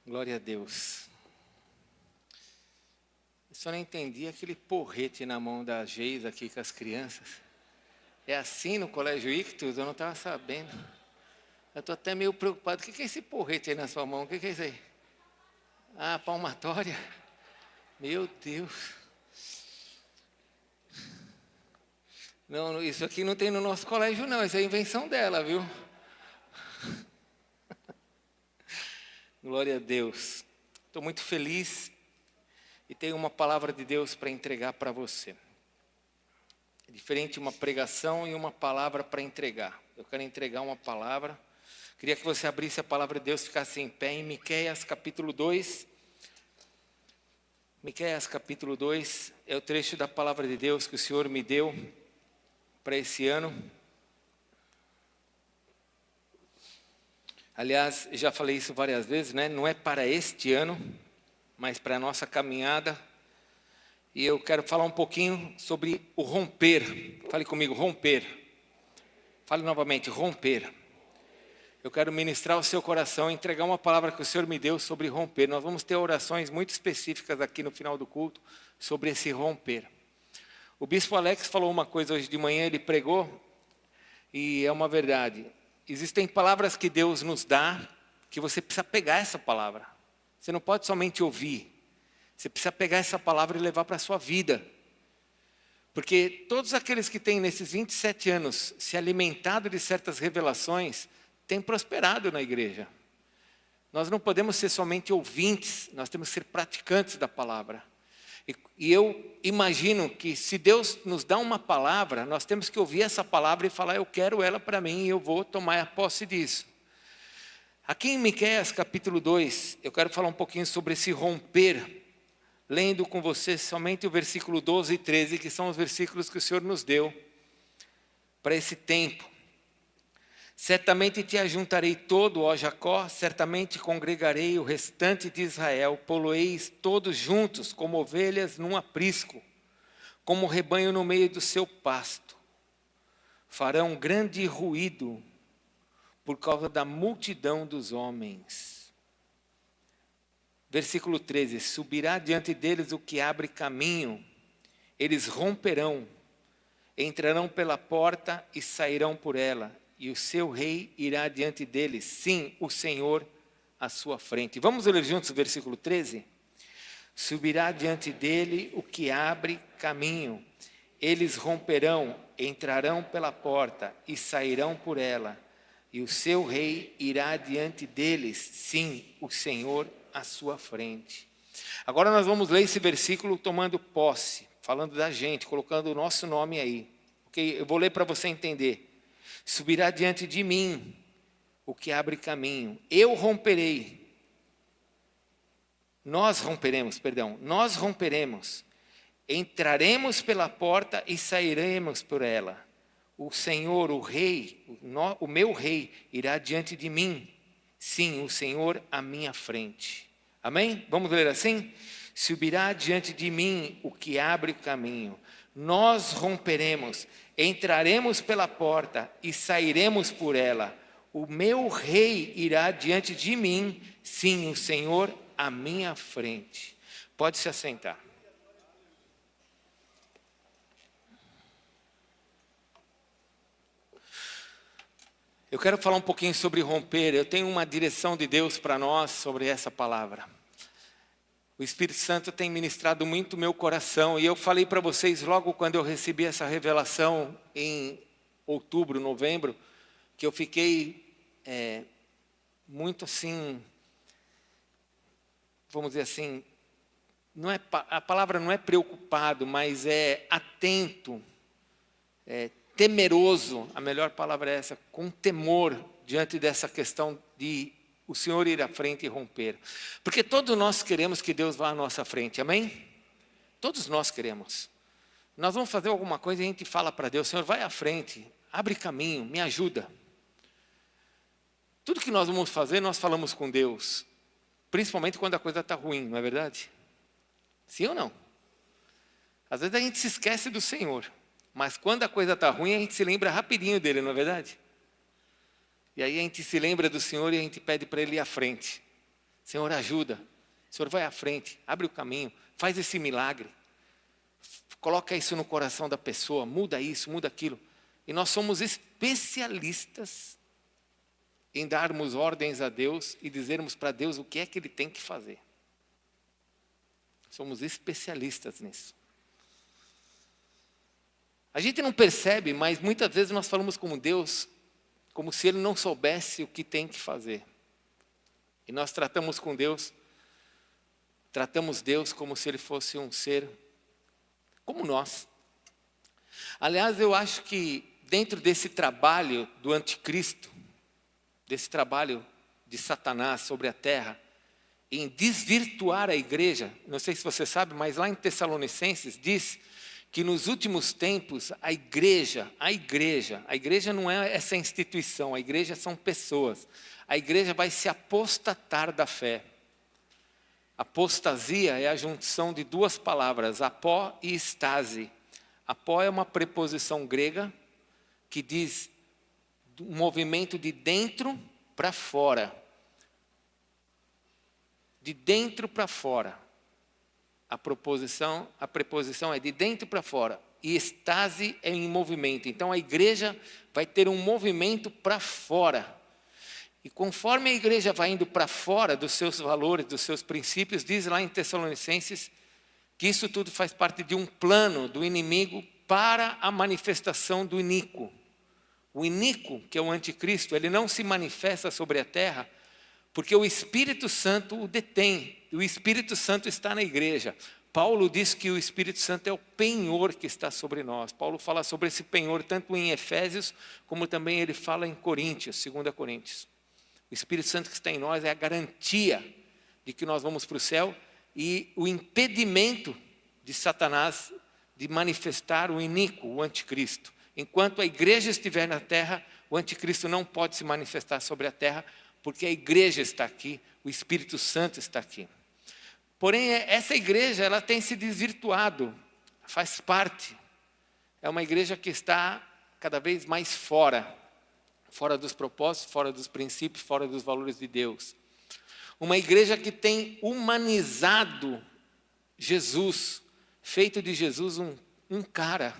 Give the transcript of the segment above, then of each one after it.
Glória a Deus. Eu só não entendi aquele porrete na mão da Geisa aqui com as crianças. É assim no Colégio Ictus? Eu não estava sabendo. Eu estou até meio preocupado. O que é esse porrete aí na sua mão? O que é isso aí? Ah, palmatória. Meu Deus. Não, isso aqui não tem no nosso colégio não. Isso é invenção dela, viu? Glória a Deus. Estou muito feliz e tenho uma palavra de Deus para entregar para você. É diferente uma pregação e uma palavra para entregar. Eu quero entregar uma palavra. Queria que você abrisse a palavra de Deus e ficasse em pé em Miqueias capítulo 2. Miqueias capítulo 2 é o trecho da palavra de Deus que o Senhor me deu para esse ano. Aliás, já falei isso várias vezes, né? Não é para este ano, mas para a nossa caminhada. E eu quero falar um pouquinho sobre o romper. Fale comigo, romper. Fale novamente, romper. Eu quero ministrar o seu coração, entregar uma palavra que o Senhor me deu sobre romper. Nós vamos ter orações muito específicas aqui no final do culto sobre esse romper. O bispo Alex falou uma coisa hoje de manhã, ele pregou, e é uma verdade. Existem palavras que Deus nos dá, que você precisa pegar essa palavra. Você não pode somente ouvir. Você precisa pegar essa palavra e levar para a sua vida. Porque todos aqueles que têm nesses 27 anos se alimentado de certas revelações, têm prosperado na igreja. Nós não podemos ser somente ouvintes, nós temos que ser praticantes da palavra. E eu imagino que se Deus nos dá uma palavra, nós temos que ouvir essa palavra e falar, eu quero ela para mim e eu vou tomar a posse disso. Aqui em Miqueias capítulo 2, eu quero falar um pouquinho sobre esse romper, lendo com você somente o versículo 12 e 13, que são os versículos que o Senhor nos deu para esse tempo. Certamente te ajuntarei todo, ó Jacó, certamente congregarei o restante de Israel, poloeis todos juntos, como ovelhas num aprisco, como rebanho no meio do seu pasto. Farão grande ruído por causa da multidão dos homens. Versículo 13, subirá diante deles o que abre caminho, eles romperão, entrarão pela porta e sairão por ela. E o seu rei irá diante deles, sim, o Senhor à sua frente. Vamos ler juntos o versículo 13? Subirá diante dele o que abre caminho. Eles romperão, entrarão pela porta e sairão por ela. E o seu rei irá diante deles, sim, o Senhor à sua frente. Agora nós vamos ler esse versículo tomando posse, falando da gente, colocando o nosso nome aí. Ok? Eu vou ler para você entender. Subirá diante de mim o que abre caminho. Eu romperei. Nós romperemos. Entraremos pela porta e sairemos por ela. O Senhor, o Rei, o meu Rei, irá diante de mim. Sim, o Senhor à minha frente. Amém? Vamos ler assim? Subirá diante de mim o que abre o caminho. Nós romperemos, entraremos pela porta e sairemos por ela. O meu rei irá diante de mim, sim, o Senhor à minha frente. Pode se assentar. Eu quero falar um pouquinho sobre romper. Eu tenho uma direção de Deus para nós sobre essa palavra. O Espírito Santo tem ministrado muito meu coração. E eu falei para vocês logo quando eu recebi essa revelação em outubro, novembro, que eu fiquei muito assim, vamos dizer assim, a palavra não é preocupado, mas é atento, temeroso, a melhor palavra é essa, com temor diante dessa questão de o Senhor ir à frente e romper. Porque todos nós queremos que Deus vá à nossa frente, amém? Todos nós queremos. Nós vamos fazer alguma coisa e a gente fala para Deus, Senhor, vai à frente, abre caminho, me ajuda. Tudo que nós vamos fazer, nós falamos com Deus. Principalmente quando a coisa está ruim, não é verdade? Sim ou não? Às vezes a gente se esquece do Senhor. Mas quando a coisa está ruim, a gente se lembra rapidinho dele, não é verdade? E aí a gente se lembra do Senhor e a gente pede para Ele ir à frente. Senhor, ajuda. Senhor, vai à frente, abre o caminho, faz esse milagre. Coloca isso no coração da pessoa, muda isso, muda aquilo. E nós somos especialistas em darmos ordens a Deus e dizermos para Deus o que é que Ele tem que fazer. Somos especialistas nisso. A gente não percebe, mas muitas vezes nós falamos com Deus como se Ele não soubesse o que tem que fazer. E nós tratamos Deus como se Ele fosse um ser como nós. Aliás, eu acho que dentro desse trabalho do anticristo, desse trabalho de Satanás sobre a terra, em desvirtuar a igreja, não sei se você sabe, mas lá em Tessalonicenses diz que nos últimos tempos a igreja não é essa instituição, a igreja são pessoas. A igreja vai se apostatar da fé. Apostasia é a junção de duas palavras, apó e estase. Apó é uma preposição grega que diz um movimento de dentro para fora. De dentro para fora. A preposição é de dentro para fora. E estase é em movimento. Então a igreja vai ter um movimento para fora. E conforme a igreja vai indo para fora dos seus valores, dos seus princípios, diz lá em Tessalonicenses que isso tudo faz parte de um plano do inimigo para a manifestação do iníquo. O iníquo, que é o anticristo, ele não se manifesta sobre a terra porque o Espírito Santo o detém. O Espírito Santo está na igreja. Paulo diz que o Espírito Santo é o penhor que está sobre nós. Paulo fala sobre esse penhor tanto em Efésios, como também ele fala em Coríntios, 2 Coríntios. O Espírito Santo que está em nós é a garantia de que nós vamos para o céu e o impedimento de Satanás de manifestar o iníquo, o anticristo. Enquanto a igreja estiver na terra, o anticristo não pode se manifestar sobre a terra, porque a igreja está aqui, o Espírito Santo está aqui. Porém, essa igreja ela tem se desvirtuado, faz parte. É uma igreja que está cada vez mais fora dos propósitos, fora dos princípios, fora dos valores de Deus. Uma igreja que tem humanizado Jesus, feito de Jesus um cara.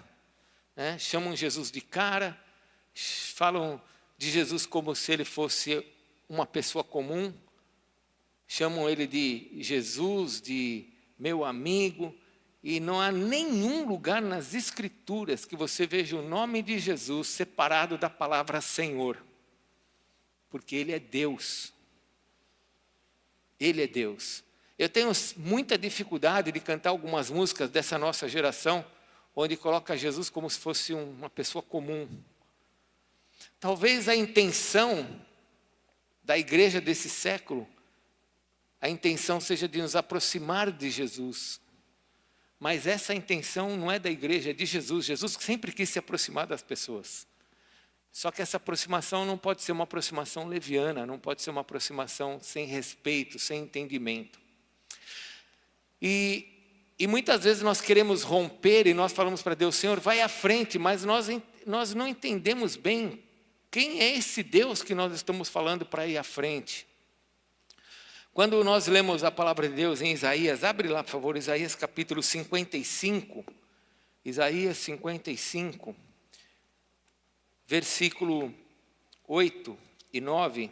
Né? Chamam Jesus de cara, falam de Jesus como se ele fosse uma pessoa comum, chamam ele de Jesus, de meu amigo, e não há nenhum lugar nas Escrituras que você veja o nome de Jesus separado da palavra Senhor, porque Ele é Deus. Ele é Deus. Eu tenho muita dificuldade de cantar algumas músicas dessa nossa geração, onde coloca Jesus como se fosse uma pessoa comum. Talvez a intenção da igreja desse século, a intenção seja de nos aproximar de Jesus. Mas essa intenção não é da igreja, é de Jesus. Jesus sempre quis se aproximar das pessoas. Só que essa aproximação não pode ser uma aproximação leviana, não pode ser uma aproximação sem respeito, sem entendimento. E muitas vezes nós queremos romper e nós falamos para Deus, Senhor, vai à frente, mas nós não entendemos bem quem é esse Deus que nós estamos falando para ir à frente. Quando nós lemos a palavra de Deus em Isaías, abre lá por favor, Isaías capítulo 55, Isaías 55, versículo 8 e 9,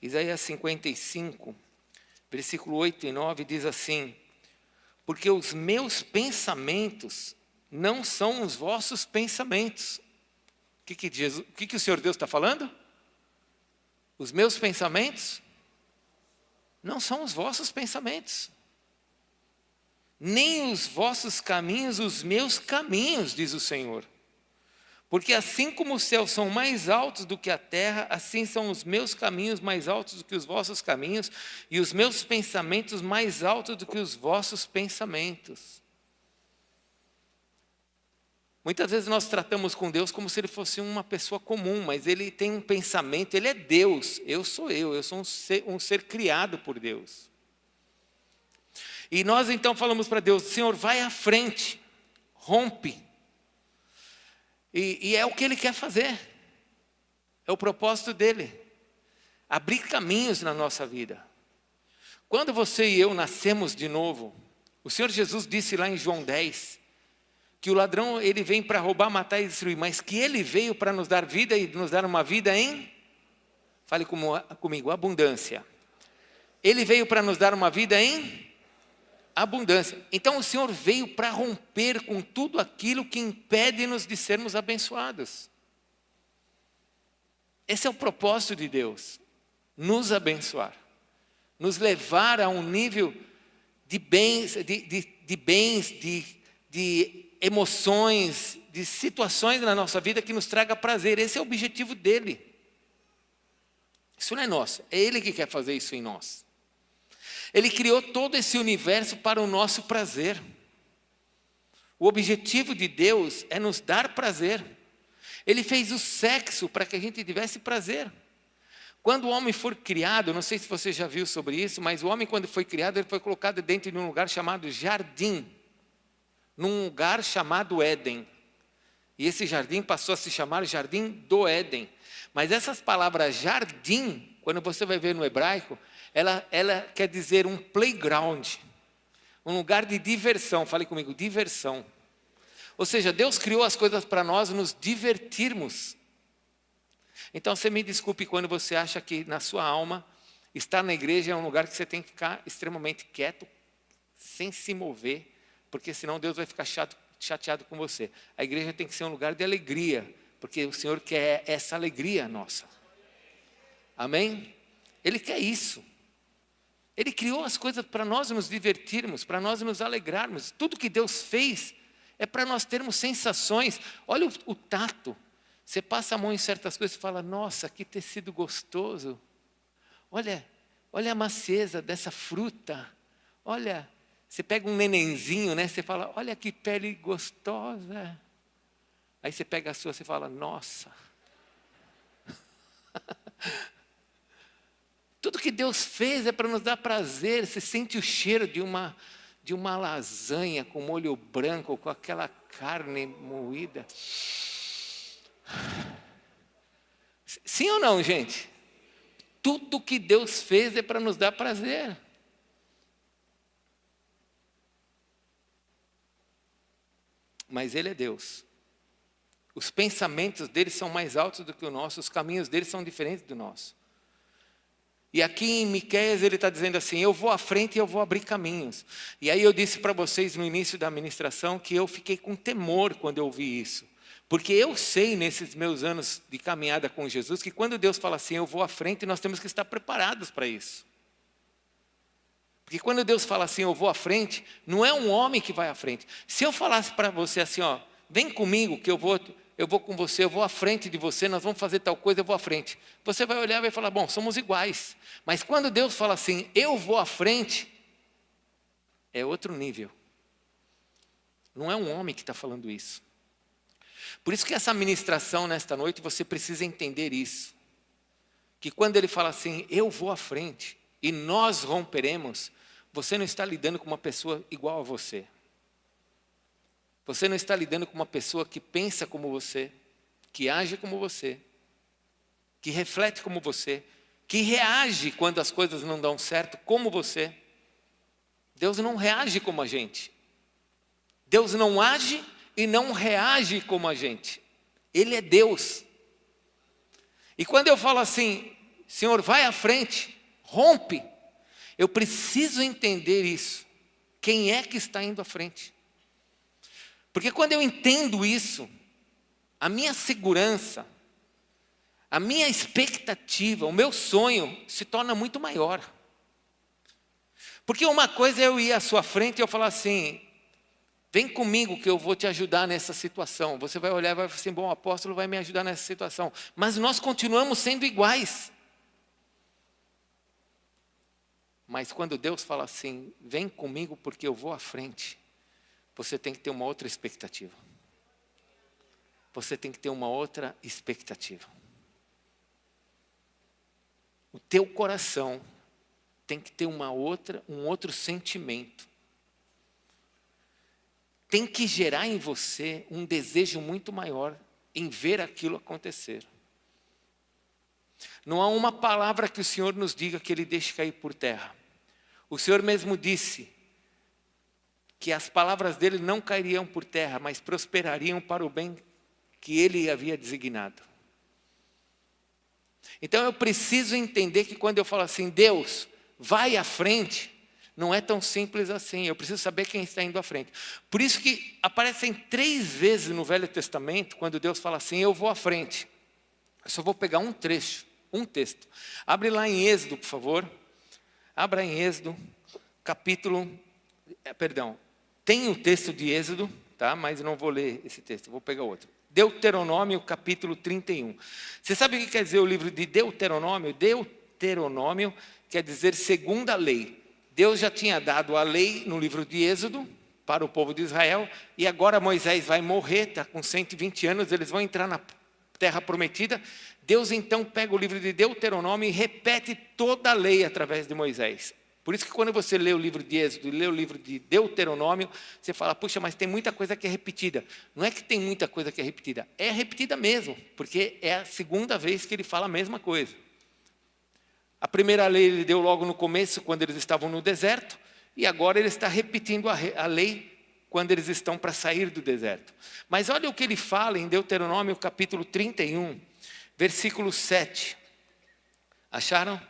Isaías 55, versículo 8 e 9 diz assim, porque os meus pensamentos não são os vossos pensamentos. O que o Senhor Deus está falando? Os meus pensamentos não são os vossos pensamentos, nem os vossos caminhos, os meus caminhos, diz o Senhor. Porque assim como os céus são mais altos do que a terra, assim são os meus caminhos mais altos do que os vossos caminhos, e os meus pensamentos mais altos do que os vossos pensamentos. Muitas vezes nós tratamos com Deus como se Ele fosse uma pessoa comum, mas Ele tem um pensamento, Ele é Deus, eu sou um ser criado por Deus. E nós então falamos para Deus, Senhor, vai à frente, rompe. E é o que Ele quer fazer, é o propósito dEle, abrir caminhos na nossa vida. Quando você e eu nascemos de novo, o Senhor Jesus disse lá em João 10, que o ladrão ele vem para roubar, matar e destruir, mas que ele veio para nos dar vida e nos dar uma vida em, fale comigo, abundância. Ele veio para nos dar uma vida em abundância. Então o Senhor veio para romper com tudo aquilo que impede-nos de sermos abençoados. Esse é o propósito de Deus, nos abençoar, nos levar a um nível de bens, de emoções, de situações na nossa vida que nos traga prazer. Esse é o objetivo dele. Isso não é nosso, é ele que quer fazer isso em nós. Ele criou todo esse universo para o nosso prazer. O objetivo de Deus é nos dar prazer. Ele fez o sexo para que a gente tivesse prazer. Quando o homem for criado, não sei se você já viu sobre isso, mas o homem quando foi criado, ele foi colocado dentro de um lugar chamado jardim. Num lugar chamado Éden. E esse jardim passou a se chamar Jardim do Éden. Mas essas palavras jardim, quando você vai ver no hebraico, ela quer dizer um playground. Um lugar de diversão. Fale comigo, diversão. Ou seja, Deus criou as coisas para nós nos divertirmos. Então você me desculpe quando você acha que na sua alma, estar na igreja é um lugar que você tem que ficar extremamente quieto, sem se mover, porque senão Deus vai ficar chateado com você. A igreja tem que ser um lugar de alegria, porque o Senhor quer essa alegria nossa. Amém? Ele quer isso. Ele criou as coisas para nós nos divertirmos, para nós nos alegrarmos. Tudo que Deus fez é para nós termos sensações. Olha o tato. Você passa a mão em certas coisas e fala, nossa, que tecido gostoso. Olha a macieza dessa fruta. Olha, você pega um nenenzinho, né? Você fala, olha que pele gostosa. Aí você pega a sua, você fala, nossa. Tudo que Deus fez é para nos dar prazer. Você sente o cheiro de uma lasanha com molho branco, com aquela carne moída. Sim ou não, gente? Tudo que Deus fez é para nos dar prazer. Mas Ele é Deus. Os pensamentos dele são mais altos do que o nosso, os caminhos dele são diferentes do nosso. E aqui em Miqueias ele está dizendo assim, eu vou à frente e eu vou abrir caminhos. E aí eu disse para vocês no início da ministração que eu fiquei com temor quando eu ouvi isso. Porque eu sei nesses meus anos de caminhada com Jesus que quando Deus fala assim, eu vou à frente, nós temos que estar preparados para isso. Porque quando Deus fala assim, eu vou à frente, não é um homem que vai à frente. Se eu falasse para você assim, ó, vem comigo que eu vou com você, eu vou à frente de você, nós vamos fazer tal coisa, eu vou à frente. Você vai olhar e vai falar, bom, somos iguais. Mas quando Deus fala assim, eu vou à frente, é outro nível. Não é um homem que está falando isso. Por isso que essa ministração nesta noite, você precisa entender isso. Que quando ele fala assim, eu vou à frente e nós romperemos, você não está lidando com uma pessoa igual a você. Você não está lidando com uma pessoa que pensa como você, que age como você, que reflete como você, que reage quando as coisas não dão certo como você. Deus não reage como a gente. Deus não age e não reage como a gente. Ele é Deus. E quando eu falo assim, Senhor, vai à frente, rompe, eu preciso entender isso. Quem é que está indo à frente? Porque quando eu entendo isso, a minha segurança, a minha expectativa, o meu sonho se torna muito maior. Porque uma coisa é eu ir à sua frente e eu falar assim, vem comigo que eu vou te ajudar nessa situação. Você vai olhar e vai falar assim, bom, o apóstolo vai me ajudar nessa situação. Mas nós continuamos sendo iguais. Mas quando Deus fala assim, vem comigo porque eu vou à frente, você tem que ter uma outra expectativa. Você tem que ter uma outra expectativa. O teu coração tem que ter um outro sentimento. Tem que gerar em você um desejo muito maior em ver aquilo acontecer. Não há uma palavra que o Senhor nos diga que Ele deixe cair por terra. O Senhor mesmo disse que as palavras dele não cairiam por terra, mas prosperariam para o bem que ele havia designado. Então eu preciso entender que quando eu falo assim, Deus, vai à frente, não é tão simples assim. Eu preciso saber quem está indo à frente. Por isso que aparecem 3 vezes no Velho Testamento, quando Deus fala assim, eu vou à frente. Eu só vou pegar um trecho, um texto. Abre lá em Êxodo, por favor. Abra em Êxodo, tem o texto de Êxodo, tá? Mas eu não vou ler esse texto, vou pegar outro. Deuteronômio, capítulo 31. Você sabe o que quer dizer o livro de Deuteronômio? Deuteronômio quer dizer segunda lei. Deus já tinha dado a lei no livro de Êxodo para o povo de Israel, e agora Moisés vai morrer, está com 120 anos, eles vão entrar na terra prometida. Deus então pega o livro de Deuteronômio e repete toda a lei através de Moisés. Por isso que quando você lê o livro de Êxodo e lê o livro de Deuteronômio, você fala, puxa, mas tem muita coisa que é repetida. Não é que tem muita coisa que é repetida mesmo, porque é a segunda vez que ele fala a mesma coisa. A primeira lei ele deu logo no começo, quando eles estavam no deserto, e agora ele está repetindo a lei quando eles estão para sair do deserto. Mas olha o que ele fala em Deuteronômio capítulo 31, versículo 7. Acharam?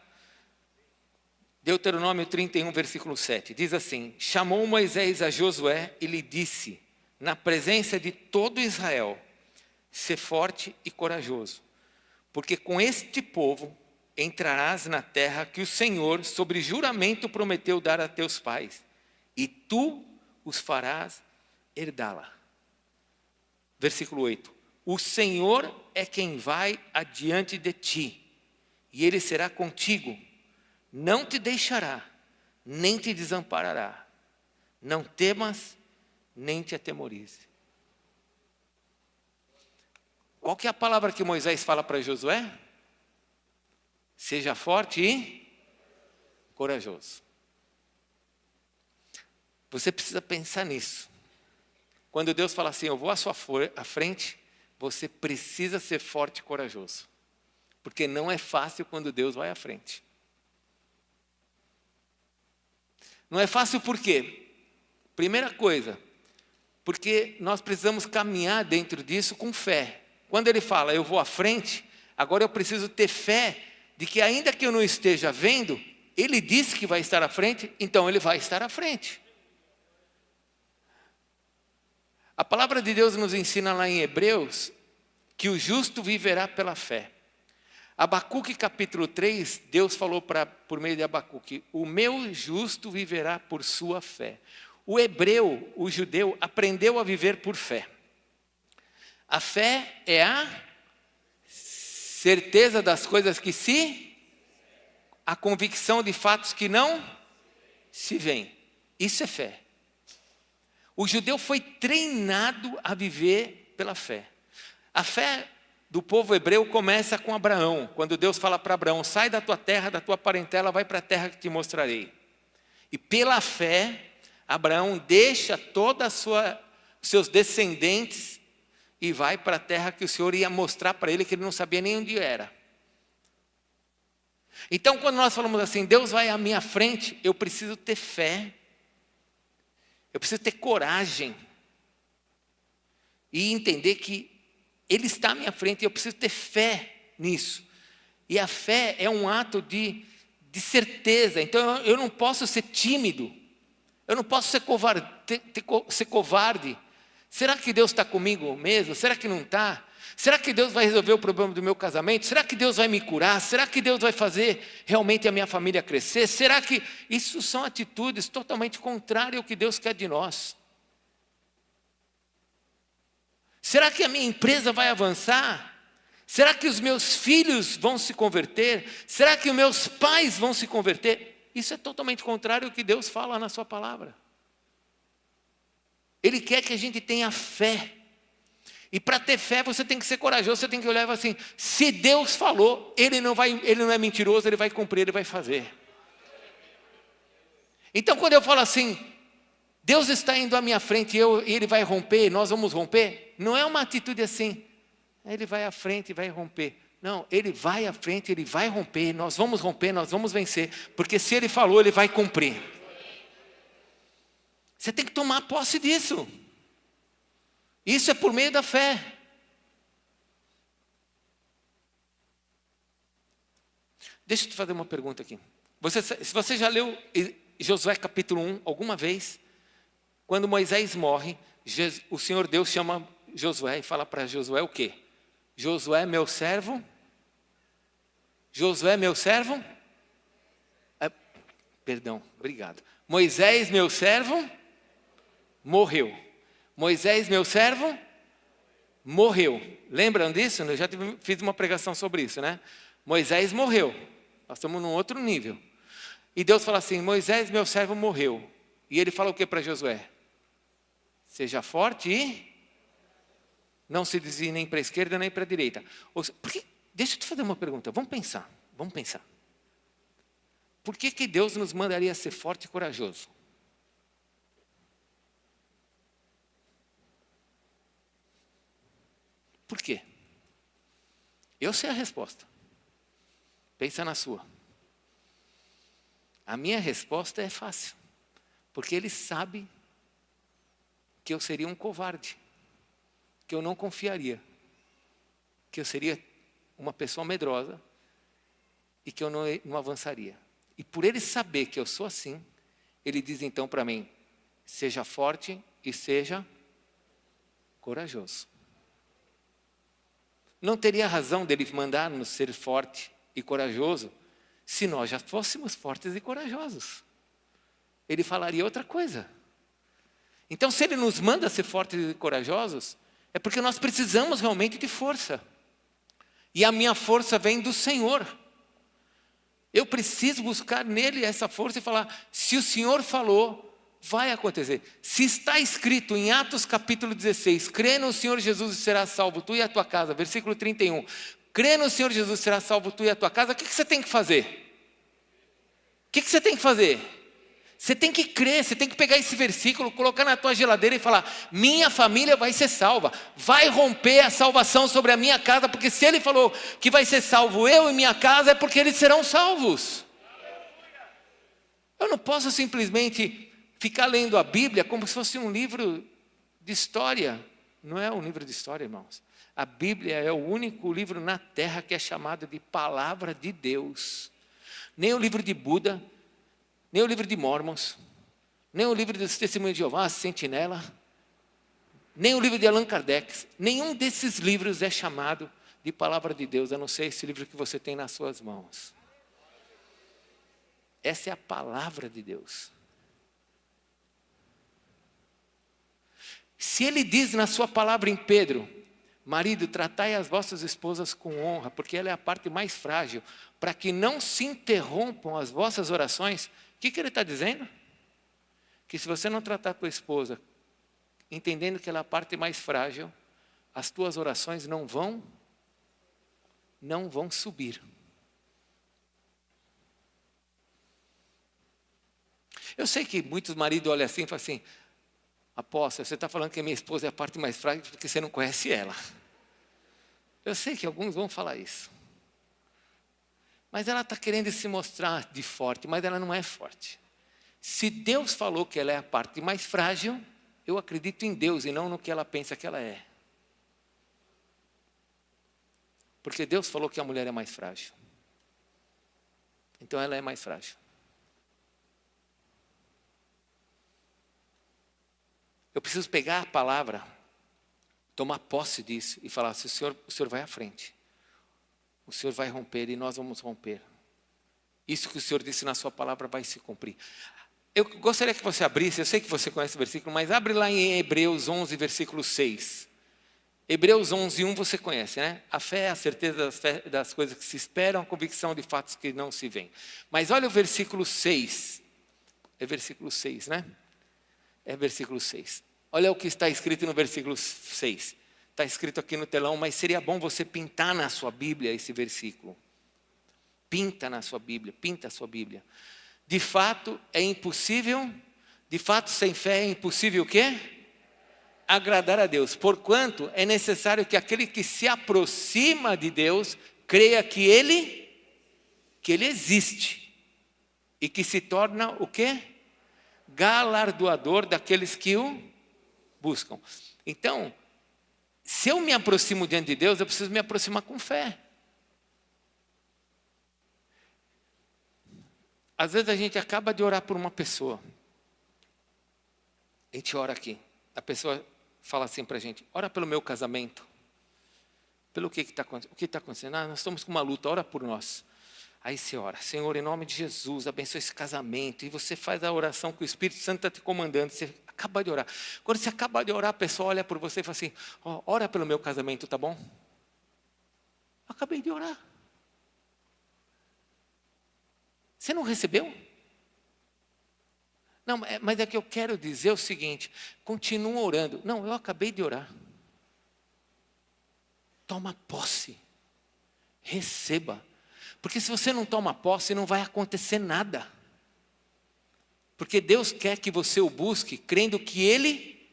Deuteronômio 31, versículo 7. Diz assim, chamou Moisés a Josué e lhe disse, na presença de todo Israel, sê forte e corajoso, porque com este povo entrarás na terra que o Senhor, sobre juramento, prometeu dar a teus pais, e tu os farás herdá-la. Versículo 8. O Senhor é quem vai adiante de ti, e Ele será contigo, não te deixará, nem te desamparará. Não temas, nem te atemorize. Qual que é a palavra que Moisés fala para Josué? Seja forte e corajoso. Você precisa pensar nisso. Quando Deus fala assim, eu vou à sua frente, você precisa ser forte e corajoso. Porque não é fácil quando Deus vai à frente. Não é fácil por quê? Primeira coisa, porque nós precisamos caminhar dentro disso com fé. Quando ele fala, eu vou à frente, agora eu preciso ter fé de que ainda que eu não esteja vendo, ele disse que vai estar à frente, então ele vai estar à frente. A palavra de Deus nos ensina lá em Hebreus, que o justo viverá pela fé. Abacuque capítulo 3, Deus falou por meio de Abacuque, o meu justo viverá por sua fé. O hebreu, o judeu, aprendeu a viver por fé. A fé é a certeza das coisas que a convicção de fatos que não se veem. Isso é fé. O judeu foi treinado a viver pela fé. A fé do povo hebreu começa com Abraão, quando Deus fala para Abraão, sai da tua terra, da tua parentela, vai para a terra que te mostrarei. E pela fé, Abraão deixa todos os seus descendentes e vai para a terra que o Senhor ia mostrar para ele, que ele não sabia nem onde era. Então quando nós falamos assim, Deus vai à minha frente, eu preciso ter fé, eu preciso ter coragem e entender que Ele está à minha frente e eu preciso ter fé nisso. E a fé é um ato de certeza. Então eu não posso ser tímido. Eu não posso ser covarde. Será que Deus está comigo mesmo? Será que não está? Será que Deus vai resolver o problema do meu casamento? Será que Deus vai me curar? Será que Deus vai fazer realmente a minha família crescer? Será que... Isso são atitudes totalmente contrárias ao que Deus quer de nós. Será que a minha empresa vai avançar? Será que os meus filhos vão se converter? Será que os meus pais vão se converter? Isso é totalmente contrário ao que Deus fala na sua palavra. Ele quer que a gente tenha fé. E para ter fé você tem que ser corajoso, você tem que olhar e falar assim, se Deus falou, Ele não é mentiroso, Ele vai cumprir, Ele vai fazer. Então quando eu falo assim, Deus está indo à minha frente e Ele vai romper, nós vamos romper, não é uma atitude assim, Ele vai à frente e vai romper. Não, ele vai à frente, ele vai romper, nós vamos vencer, porque se ele falou, ele vai cumprir. Você tem que tomar posse disso. Isso é por meio da fé. Deixa eu te fazer uma pergunta aqui. Se você já leu Josué capítulo 1 alguma vez, quando Moisés morre, o Senhor Deus chama Josué e fala para Josué o quê? Josué, meu servo. Josué, meu servo. Perdão, obrigado. Moisés, meu servo, morreu. Moisés, meu servo, morreu. Lembram disso? Eu já fiz uma pregação sobre isso, né? Moisés morreu. Nós estamos num outro nível. E Deus fala assim, Moisés, meu servo, morreu. E ele fala o que para Josué? Seja forte e não se desvie nem para a esquerda nem para a direita. Porque, deixa eu te fazer uma pergunta, vamos pensar. Por que Deus nos mandaria ser forte e corajoso? Por quê? Eu sei a resposta. Pensa na sua. A minha resposta é fácil. Porque Ele sabe que eu seria um covarde. Que eu não confiaria. Que eu seria uma pessoa medrosa. E que eu não avançaria. E por Ele saber que eu sou assim, Ele diz então para mim, seja forte e seja corajoso. Não teria razão dele mandar-nos ser forte e corajoso se nós já fôssemos fortes e corajosos. Ele falaria outra coisa. Então, se ele nos manda ser fortes e corajosos, é porque nós precisamos realmente de força. E a minha força vem do Senhor. Eu preciso buscar nele essa força e falar, se o Senhor falou, vai acontecer. Se está escrito em Atos capítulo 16, crê no Senhor Jesus e serás salvo, tu e a tua casa, versículo 31. Crê no Senhor Jesus e serás salvo, tu e a tua casa, o que você tem que fazer? O que você tem que fazer? Você tem que crer, você tem que pegar esse versículo, colocar na tua geladeira e falar, minha família vai ser salva, vai romper a salvação sobre a minha casa, porque se ele falou que vai ser salvo eu e minha casa, é porque eles serão salvos. Eu não posso simplesmente ficar lendo a Bíblia como se fosse um livro de história. Não é um livro de história, irmãos. A Bíblia é o único livro na terra que é chamado de Palavra de Deus. Nem o livro de Buda, nem o livro de Mormons, nem o livro dos Testemunhos de Jeová, Sentinela, nem o livro de Allan Kardec. Nenhum desses livros é chamado de Palavra de Deus, a não ser esse livro que você tem nas suas mãos. Essa é a Palavra de Deus. Se ele diz na sua palavra em Pedro, marido, tratai as vossas esposas com honra, porque ela é a parte mais frágil, para que não se interrompam as vossas orações, o que ele está dizendo? Que se você não tratar a tua esposa, entendendo que ela é a parte mais frágil, as tuas orações não vão subir. Eu sei que muitos maridos olham assim e falam assim, apóstolo, você está falando que a minha esposa é a parte mais frágil porque você não conhece ela. Eu sei que alguns vão falar isso. Mas ela está querendo se mostrar de forte, mas ela não é forte. Se Deus falou que ela é a parte mais frágil, eu acredito em Deus e não no que ela pensa que ela é. Porque Deus falou que a mulher é mais frágil. Então ela é mais frágil. Eu preciso pegar a palavra, tomar posse disso e falar, o Senhor vai à frente. O Senhor vai romper e nós vamos romper. Isso que o Senhor disse na sua palavra vai se cumprir. Eu gostaria que você abrisse, eu sei que você conhece o versículo, mas abre lá em Hebreus 11, versículo 6. Hebreus 11, 1 você conhece, né? A fé é a certeza das coisas que se esperam, a convicção de fatos que não se veem. Mas olha o versículo 6. É versículo 6, né? É versículo 6. Olha o que está escrito no versículo 6. Está escrito aqui no telão, mas seria bom você pintar na sua Bíblia esse versículo. Pinta na sua Bíblia, pinta a sua Bíblia. De fato é impossível, de fato sem fé é impossível o quê? Agradar a Deus. Porquanto é necessário que aquele que se aproxima de Deus creia que Ele existe e que se torna o quê? Galardoador daqueles que o buscam. Então, se eu me aproximo diante de Deus, eu preciso me aproximar com fé. Às vezes a gente acaba de orar por uma pessoa. A gente ora aqui. A pessoa fala assim para a gente: ora pelo meu casamento. Pelo que está acontecendo? O que está acontecendo? Nós estamos com uma luta, ora por nós. Aí você ora: Senhor, em nome de Jesus, abençoe esse casamento. E você faz a oração que o Espírito Santo está te comandando. Você acaba de orar. Quando você acaba de orar, a pessoa olha por você e fala assim: ora pelo meu casamento, tá bom? Eu acabei de orar. Você não recebeu? Não, mas é que eu quero dizer o seguinte: continua orando. Não, eu acabei de orar. Toma posse. Receba. Porque se você não toma posse, não vai acontecer nada. Porque Deus quer que você o busque, crendo que Ele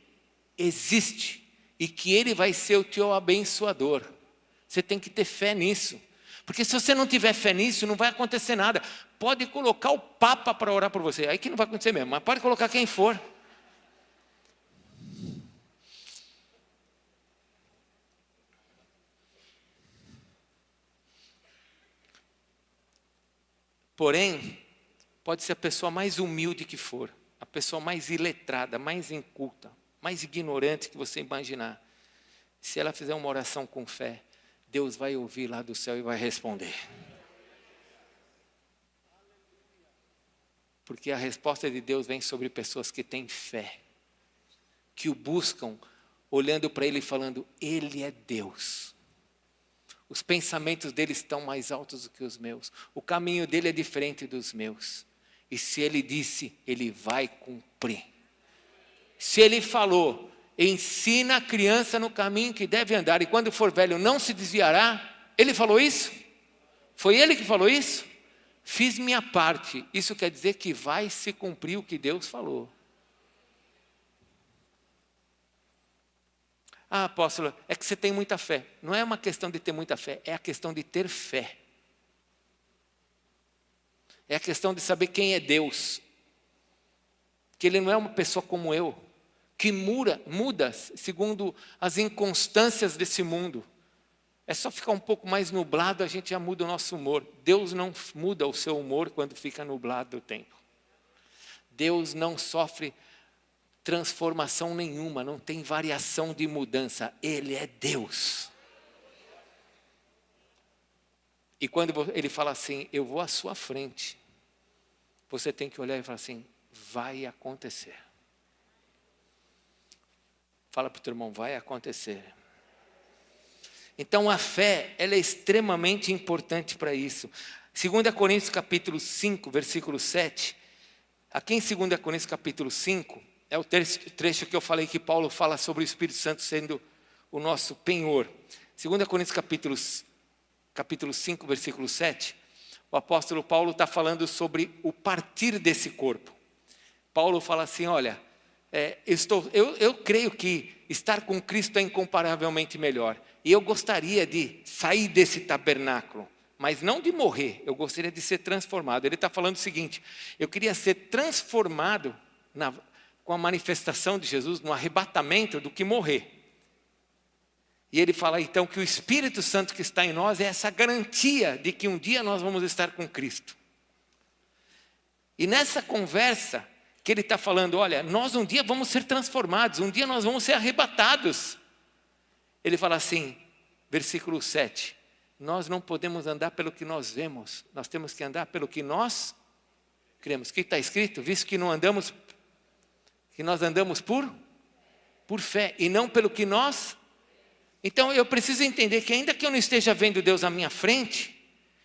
existe e que Ele vai ser o teu abençoador. Você tem que ter fé nisso. Porque se você não tiver fé nisso, não vai acontecer nada. Pode colocar o Papa para orar por você, aí que não vai acontecer mesmo, mas pode colocar quem for. Porém, pode ser a pessoa mais humilde que for, a pessoa mais iletrada, mais inculta, mais ignorante que você imaginar. Se ela fizer uma oração com fé, Deus vai ouvir lá do céu e vai responder. Porque a resposta de Deus vem sobre pessoas que têm fé, que o buscam, olhando para Ele e falando: Ele é Deus. Os pensamentos dele estão mais altos do que os meus. O caminho dele é diferente dos meus. E se ele disse, ele vai cumprir. Se ele falou: ensina a criança no caminho que deve andar, e quando for velho não se desviará. Ele falou isso? Foi ele que falou isso? Fiz minha parte. Isso quer dizer que vai se cumprir o que Deus falou. Ah, apóstolo, é que você tem muita fé. Não é uma questão de ter muita fé, é a questão de ter fé. É a questão de saber quem é Deus. Que Ele não é uma pessoa como eu, que muda segundo as inconstâncias desse mundo. É só ficar um pouco mais nublado, a gente já muda o nosso humor. Deus não muda o seu humor quando fica nublado o tempo. Deus não sofre transformação nenhuma, não tem variação de mudança. Ele é Deus. E quando Ele fala assim: eu vou à sua frente, você tem que olhar e falar assim: vai acontecer. Fala para o teu irmão: vai acontecer. Então a fé, ela é extremamente importante para isso. 2 Coríntios capítulo 5, versículo 7. Aqui em 2 Coríntios capítulo 5, é o trecho que eu falei que Paulo fala sobre o Espírito Santo sendo o nosso penhor. 2 Coríntios capítulo 5, versículo 7, o apóstolo Paulo está falando sobre o partir desse corpo. Paulo fala assim: olha, eu creio que estar com Cristo é incomparavelmente melhor. E eu gostaria de sair desse tabernáculo, mas não de morrer, eu gostaria de ser transformado. Ele está falando o seguinte: eu queria ser transformado com a manifestação de Jesus, no arrebatamento, do que morrer. E ele fala então que o Espírito Santo que está em nós é essa garantia de que um dia nós vamos estar com Cristo. E nessa conversa que ele está falando: olha, nós um dia vamos ser transformados, um dia nós vamos ser arrebatados. Ele fala assim, versículo 7, nós não podemos andar pelo que nós vemos, nós temos que andar pelo que nós cremos. O que está escrito? Visto que nós andamos por fé e não pelo que nós. Então eu preciso entender que ainda que eu não esteja vendo Deus à minha frente,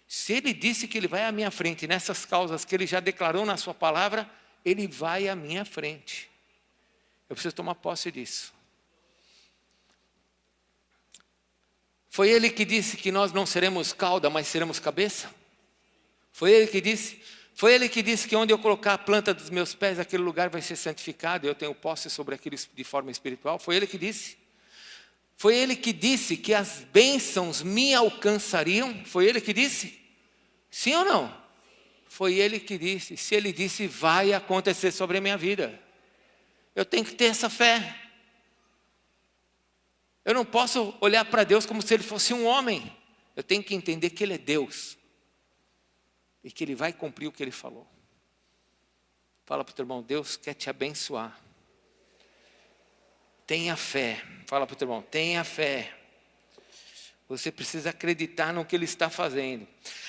se Ele disse que Ele vai à minha frente nessas causas que Ele já declarou na sua palavra, Ele vai à minha frente. Eu preciso tomar posse disso. Foi Ele que disse que nós não seremos cauda, mas seremos cabeça? Foi Ele que disse? Foi Ele que disse que onde eu colocar a planta dos meus pés, aquele lugar vai ser santificado, e eu tenho posse sobre aquilo de forma espiritual? Foi Ele que disse? Foi ele que disse que as bênçãos me alcançariam? Foi ele que disse? Sim ou não? Foi ele que disse. Se ele disse, vai acontecer sobre a minha vida. Eu tenho que ter essa fé. Eu não posso olhar para Deus como se ele fosse um homem. Eu tenho que entender que ele é Deus. E que ele vai cumprir o que ele falou. Fala para o teu irmão, Deus quer te abençoar. Tenha fé. Fala para o teu irmão, tenha fé. Você precisa acreditar no que ele está fazendo.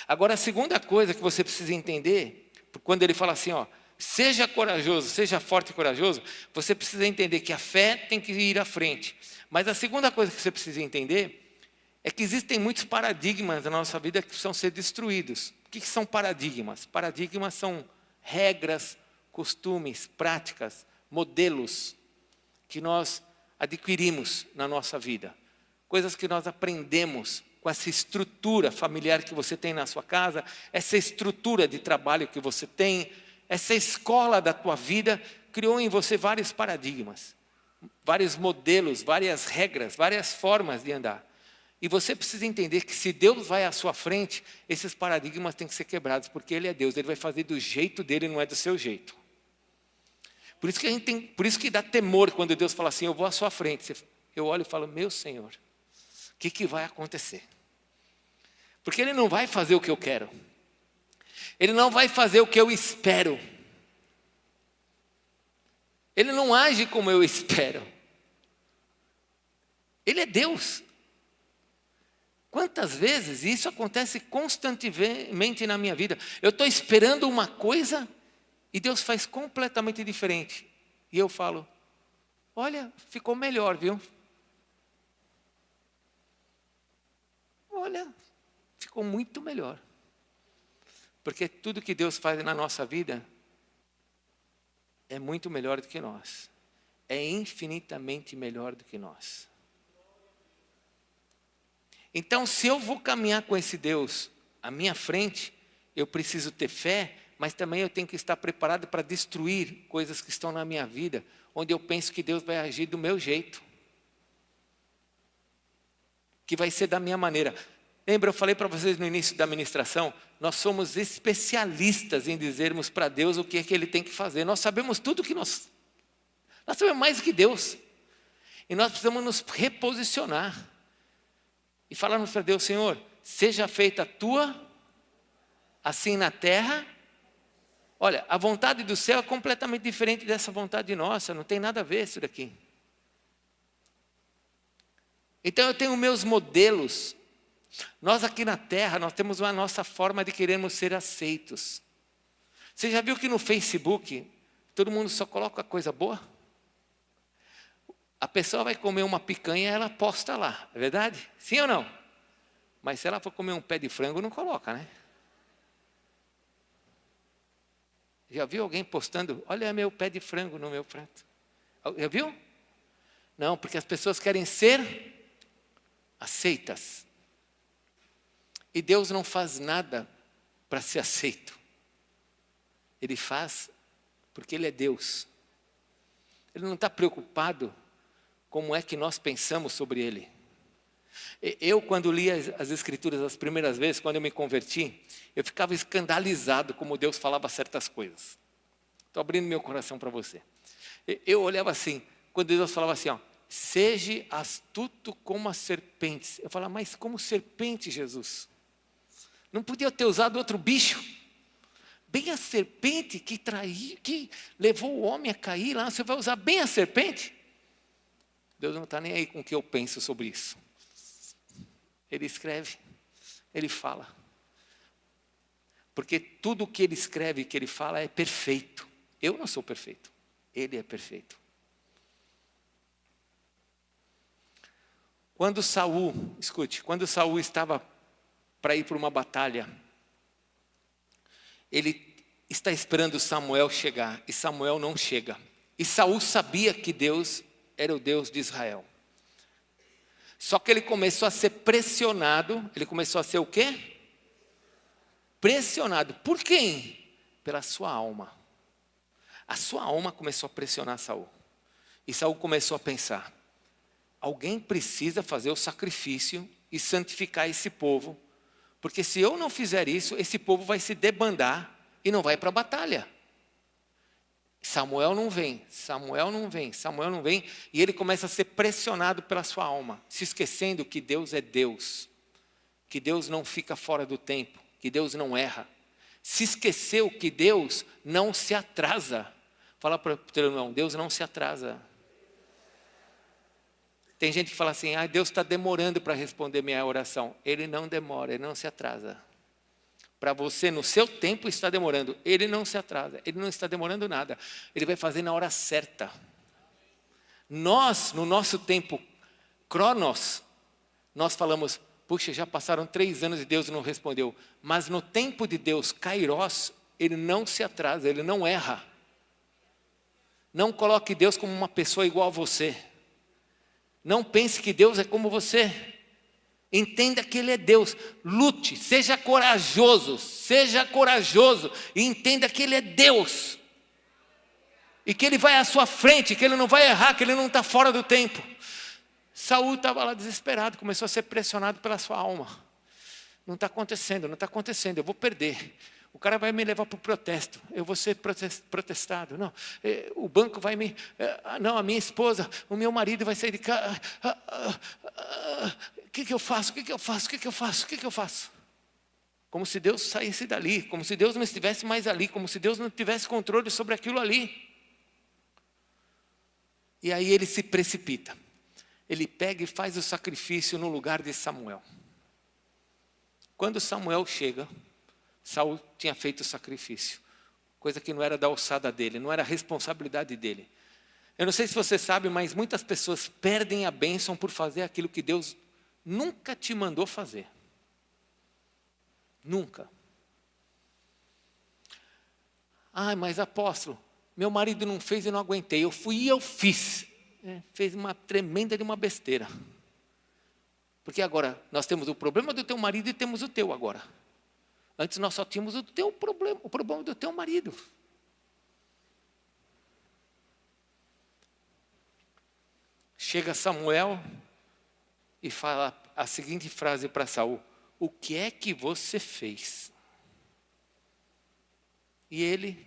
Agora, a segunda coisa que você precisa entender, quando ele fala assim, ó, seja corajoso, seja forte e corajoso, você precisa entender que a fé tem que ir à frente. Mas a segunda coisa que você precisa entender é que existem muitos paradigmas na nossa vida que precisam ser destruídos. O que são paradigmas? Paradigmas são regras, costumes, práticas, modelos que nós adquirimos na nossa vida. Coisas que nós aprendemos com essa estrutura familiar que você tem na sua casa, essa estrutura de trabalho que você tem, essa escola da tua vida, criou em você vários paradigmas, vários modelos, várias regras, várias formas de andar. E você precisa entender que se Deus vai à sua frente, esses paradigmas têm que ser quebrados, porque Ele é Deus, Ele vai fazer do jeito dele, não é do seu jeito. Por isso que dá temor quando Deus fala assim, eu vou à sua frente. Eu olho e falo, meu Senhor, o que vai acontecer? Porque Ele não vai fazer o que eu quero. Ele não vai fazer o que eu espero. Ele não age como eu espero. Ele é Deus. Quantas vezes isso acontece constantemente na minha vida? Eu estou esperando uma coisa e Deus faz completamente diferente. E eu falo, olha, ficou melhor, viu? Olha, ficou muito melhor. Porque tudo que Deus faz na nossa vida é muito melhor do que nós. É infinitamente melhor do que nós. Então, se eu vou caminhar com esse Deus à minha frente, eu preciso ter fé, mas também eu tenho que estar preparado para destruir coisas que estão na minha vida, onde eu penso que Deus vai agir do meu jeito. Que vai ser da minha maneira. Lembra, eu falei para vocês no início da ministração, nós somos especialistas em dizermos para Deus o que é que Ele tem que fazer. Nós sabemos tudo que nós sabemos mais do que Deus. E nós precisamos nos reposicionar. E falarmos para Deus, Senhor, seja feita a Tua, assim na terra. Olha, a vontade do céu é completamente diferente dessa vontade nossa, não tem nada a ver isso daqui. Então eu tenho meus modelos. Nós aqui na terra, nós temos uma nossa forma de querermos ser aceitos. Você já viu que no Facebook, todo mundo só coloca coisa boa? A pessoa vai comer uma picanha, ela posta lá, é verdade? Sim ou não? Mas se ela for comer um pé de frango, não coloca, né? Já viu alguém postando, olha meu pé de frango no meu prato? Já viu? Não, porque as pessoas querem ser aceitas. E Deus não faz nada para ser aceito. Ele faz porque Ele é Deus. Ele não está preocupado como é que nós pensamos sobre Ele. Eu, quando li as Escrituras as primeiras vezes, quando eu me converti, eu ficava escandalizado como Deus falava certas coisas. Estou abrindo meu coração para você. Eu olhava assim, quando Deus falava assim, ó, seja astuto como as serpentes. Eu falava, mas como serpente, Jesus? Não podia ter usado outro bicho? Bem a serpente que traiu, que levou o homem a cair lá, você vai usar bem a serpente? Deus não está nem aí com o que eu penso sobre isso. Ele escreve, Ele fala. Porque tudo que Ele escreve, que Ele fala é perfeito. Eu não sou perfeito, Ele é perfeito. Quando Saul estava para ir para uma batalha, ele está esperando Samuel chegar, e Samuel não chega. E Saul sabia que Deus era o Deus de Israel. Só que ele começou a ser pressionado. Ele começou a ser o quê? Pressionado. Por quem? Pela sua alma. A sua alma começou a pressionar Saul. E Saul começou a pensar, alguém precisa fazer o sacrifício e santificar esse povo, porque se eu não fizer isso, esse povo vai se debandar e não vai para a batalha. Samuel não vem, e ele começa a ser pressionado pela sua alma, se esquecendo que Deus é Deus, que Deus não fica fora do tempo, que Deus não erra. Se esqueceu que Deus não se atrasa. Fala para o teu irmão, Deus não se atrasa. Tem gente que fala assim, Deus está demorando para responder minha oração. Ele não demora, Ele não se atrasa. Para você, no seu tempo, está demorando. Ele não se atrasa, Ele não está demorando nada. Ele vai fazer na hora certa. Nós, no nosso tempo, Cronos, nós falamos, puxa, já passaram 3 anos e Deus não respondeu. Mas no tempo de Deus, Kairos, Ele não se atrasa, Ele não erra. Não coloque Deus como uma pessoa igual a você. Não pense que Deus é como você. Entenda que Ele é Deus. Lute, seja corajoso e entenda que Ele é Deus. E que Ele vai à sua frente, que Ele não vai errar, que Ele não está fora do tempo. Saul estava lá desesperado, começou a ser pressionado pela sua alma. Não está acontecendo, eu vou perder. O cara vai me levar para o protesto, eu vou ser protestado. Não, o banco vai me... Não, a minha esposa, o meu marido vai sair de casa. O que eu faço? Como se Deus saísse dali, como se Deus não estivesse mais ali, como se Deus não tivesse controle sobre aquilo ali. E aí ele se precipita. Ele pega e faz o sacrifício no lugar de Samuel. Quando Samuel chega, Saul tinha feito o sacrifício, coisa que não era da alçada dele, não era responsabilidade dele. Eu não sei se você sabe, mas muitas pessoas perdem a bênção por fazer aquilo que Deus nunca te mandou fazer. Nunca. Mas apóstolo, meu marido não fez e não aguentei, eu fui e eu fiz. Fez uma tremenda de uma besteira. Porque agora nós temos o problema do teu marido e temos o teu agora. Antes nós só tínhamos o teu problema, o problema do teu marido. Chega Samuel e fala a seguinte frase para Saul: o que é que você fez? E ele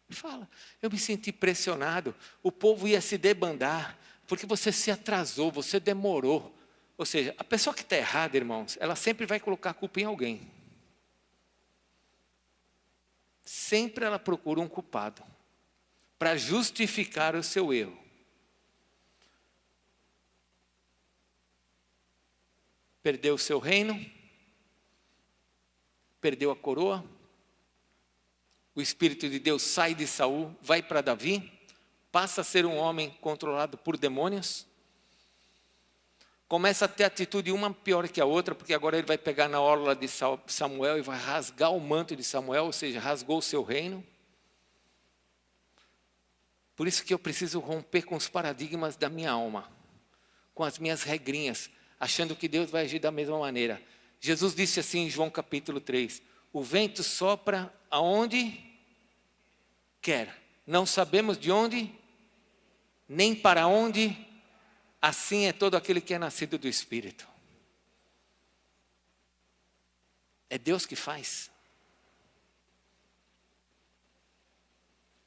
fala: eu me senti pressionado, o povo ia se debandar, porque você se atrasou, você demorou. Ou seja, a pessoa que está errada, irmãos, ela sempre vai colocar a culpa em alguém. Sempre ela procura um culpado para justificar o seu erro. Perdeu o seu reino, perdeu a coroa, o Espírito de Deus sai de Saul, vai para Davi, passa a ser um homem controlado por demônios, começa a ter atitude uma pior que a outra, porque agora ele vai pegar na orla de Samuel e vai rasgar o manto de Samuel, ou seja, rasgou o seu reino. Por isso que eu preciso romper com os paradigmas da minha alma, com as minhas regrinhas, achando que Deus vai agir da mesma maneira. Jesus disse assim em João capítulo 3, o vento sopra aonde quer, não sabemos de onde, nem para onde. Assim é todo aquele que é nascido do Espírito. É Deus que faz.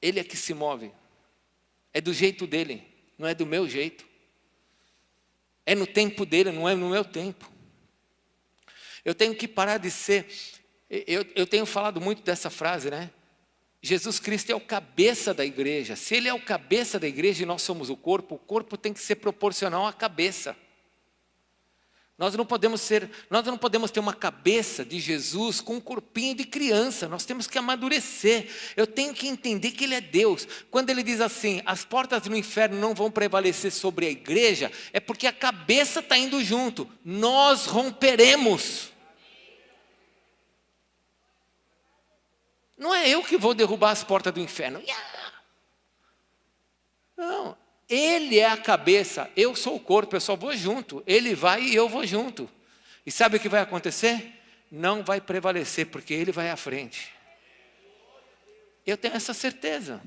Ele é que se move. É do jeito dele, não é do meu jeito. É no tempo dele, não é no meu tempo. Eu tenho que parar de ser... Eu tenho falado muito dessa frase, né? Jesus Cristo é o cabeça da igreja. Se Ele é o cabeça da igreja e nós somos o corpo tem que ser proporcional à cabeça. Nós não podemos ter uma cabeça de Jesus com um corpinho de criança. Nós temos que amadurecer. Eu tenho que entender que Ele é Deus. Quando Ele diz assim, as portas do inferno não vão prevalecer sobre a igreja, é porque a cabeça está indo junto. Nós romperemos. Não é eu que vou derrubar as portas do inferno. Não, Ele é a cabeça, eu sou o corpo, eu só vou junto. Ele vai e eu vou junto. E sabe o que vai acontecer? Não vai prevalecer, porque Ele vai à frente. Eu tenho essa certeza.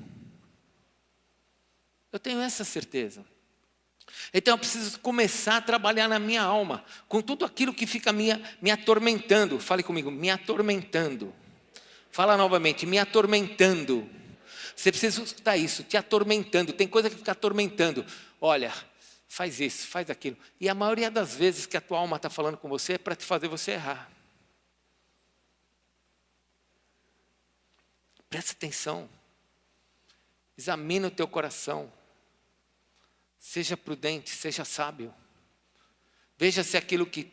Então eu preciso começar a trabalhar na minha alma, com tudo aquilo que fica me atormentando. Fale comigo, me atormentando. Fala novamente, me atormentando. Você precisa escutar isso, te atormentando. Tem coisa que fica atormentando. Olha, faz isso, faz aquilo. E a maioria das vezes que a tua alma está falando com você é para te fazer você errar. Presta atenção. Examina o teu coração. Seja prudente, seja sábio. Veja se aquilo que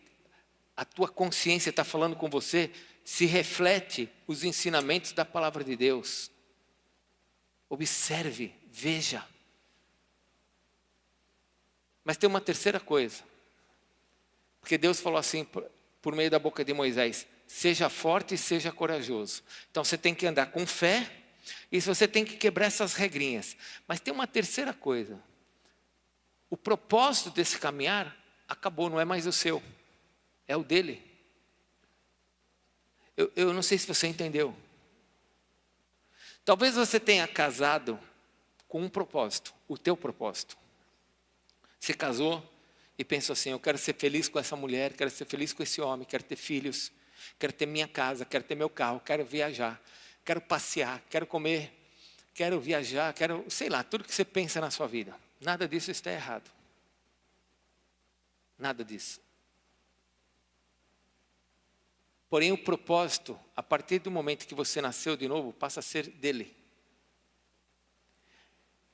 a tua consciência está falando com você se reflete os ensinamentos da palavra de Deus. Observe, veja. Mas tem uma terceira coisa. Porque Deus falou assim por meio da boca de Moisés: seja forte e seja corajoso. Então você tem que andar com fé e você tem que quebrar essas regrinhas. Mas tem uma terceira coisa. O propósito desse caminhar acabou, não é mais o seu, é o dele. Eu não sei se você entendeu. Talvez você tenha casado com um propósito, o teu propósito. Você casou e pensou assim: eu quero ser feliz com essa mulher, quero ser feliz com esse homem, quero ter filhos, quero ter minha casa, quero ter meu carro, quero viajar, quero passear, quero comer, quero viajar, quero, sei lá, tudo que você pensa na sua vida. Nada disso está errado. Nada disso. Porém, o propósito, a partir do momento que você nasceu de novo, passa a ser dele.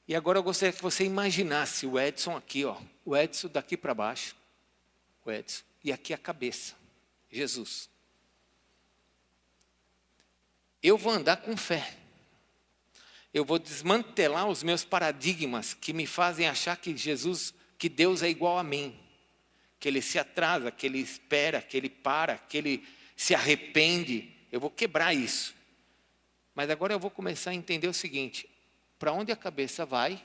E agora eu gostaria que você imaginasse o Edson aqui, ó, o Edson daqui para baixo, o Edson, e aqui a cabeça, Jesus. Eu vou andar com fé. Eu vou desmantelar os meus paradigmas que me fazem achar que que Deus é igual a mim. Que Ele se atrasa, que Ele espera, que Ele para, que Ele se arrepende. Eu vou quebrar isso. Mas agora eu vou começar a entender o seguinte: para onde a cabeça vai,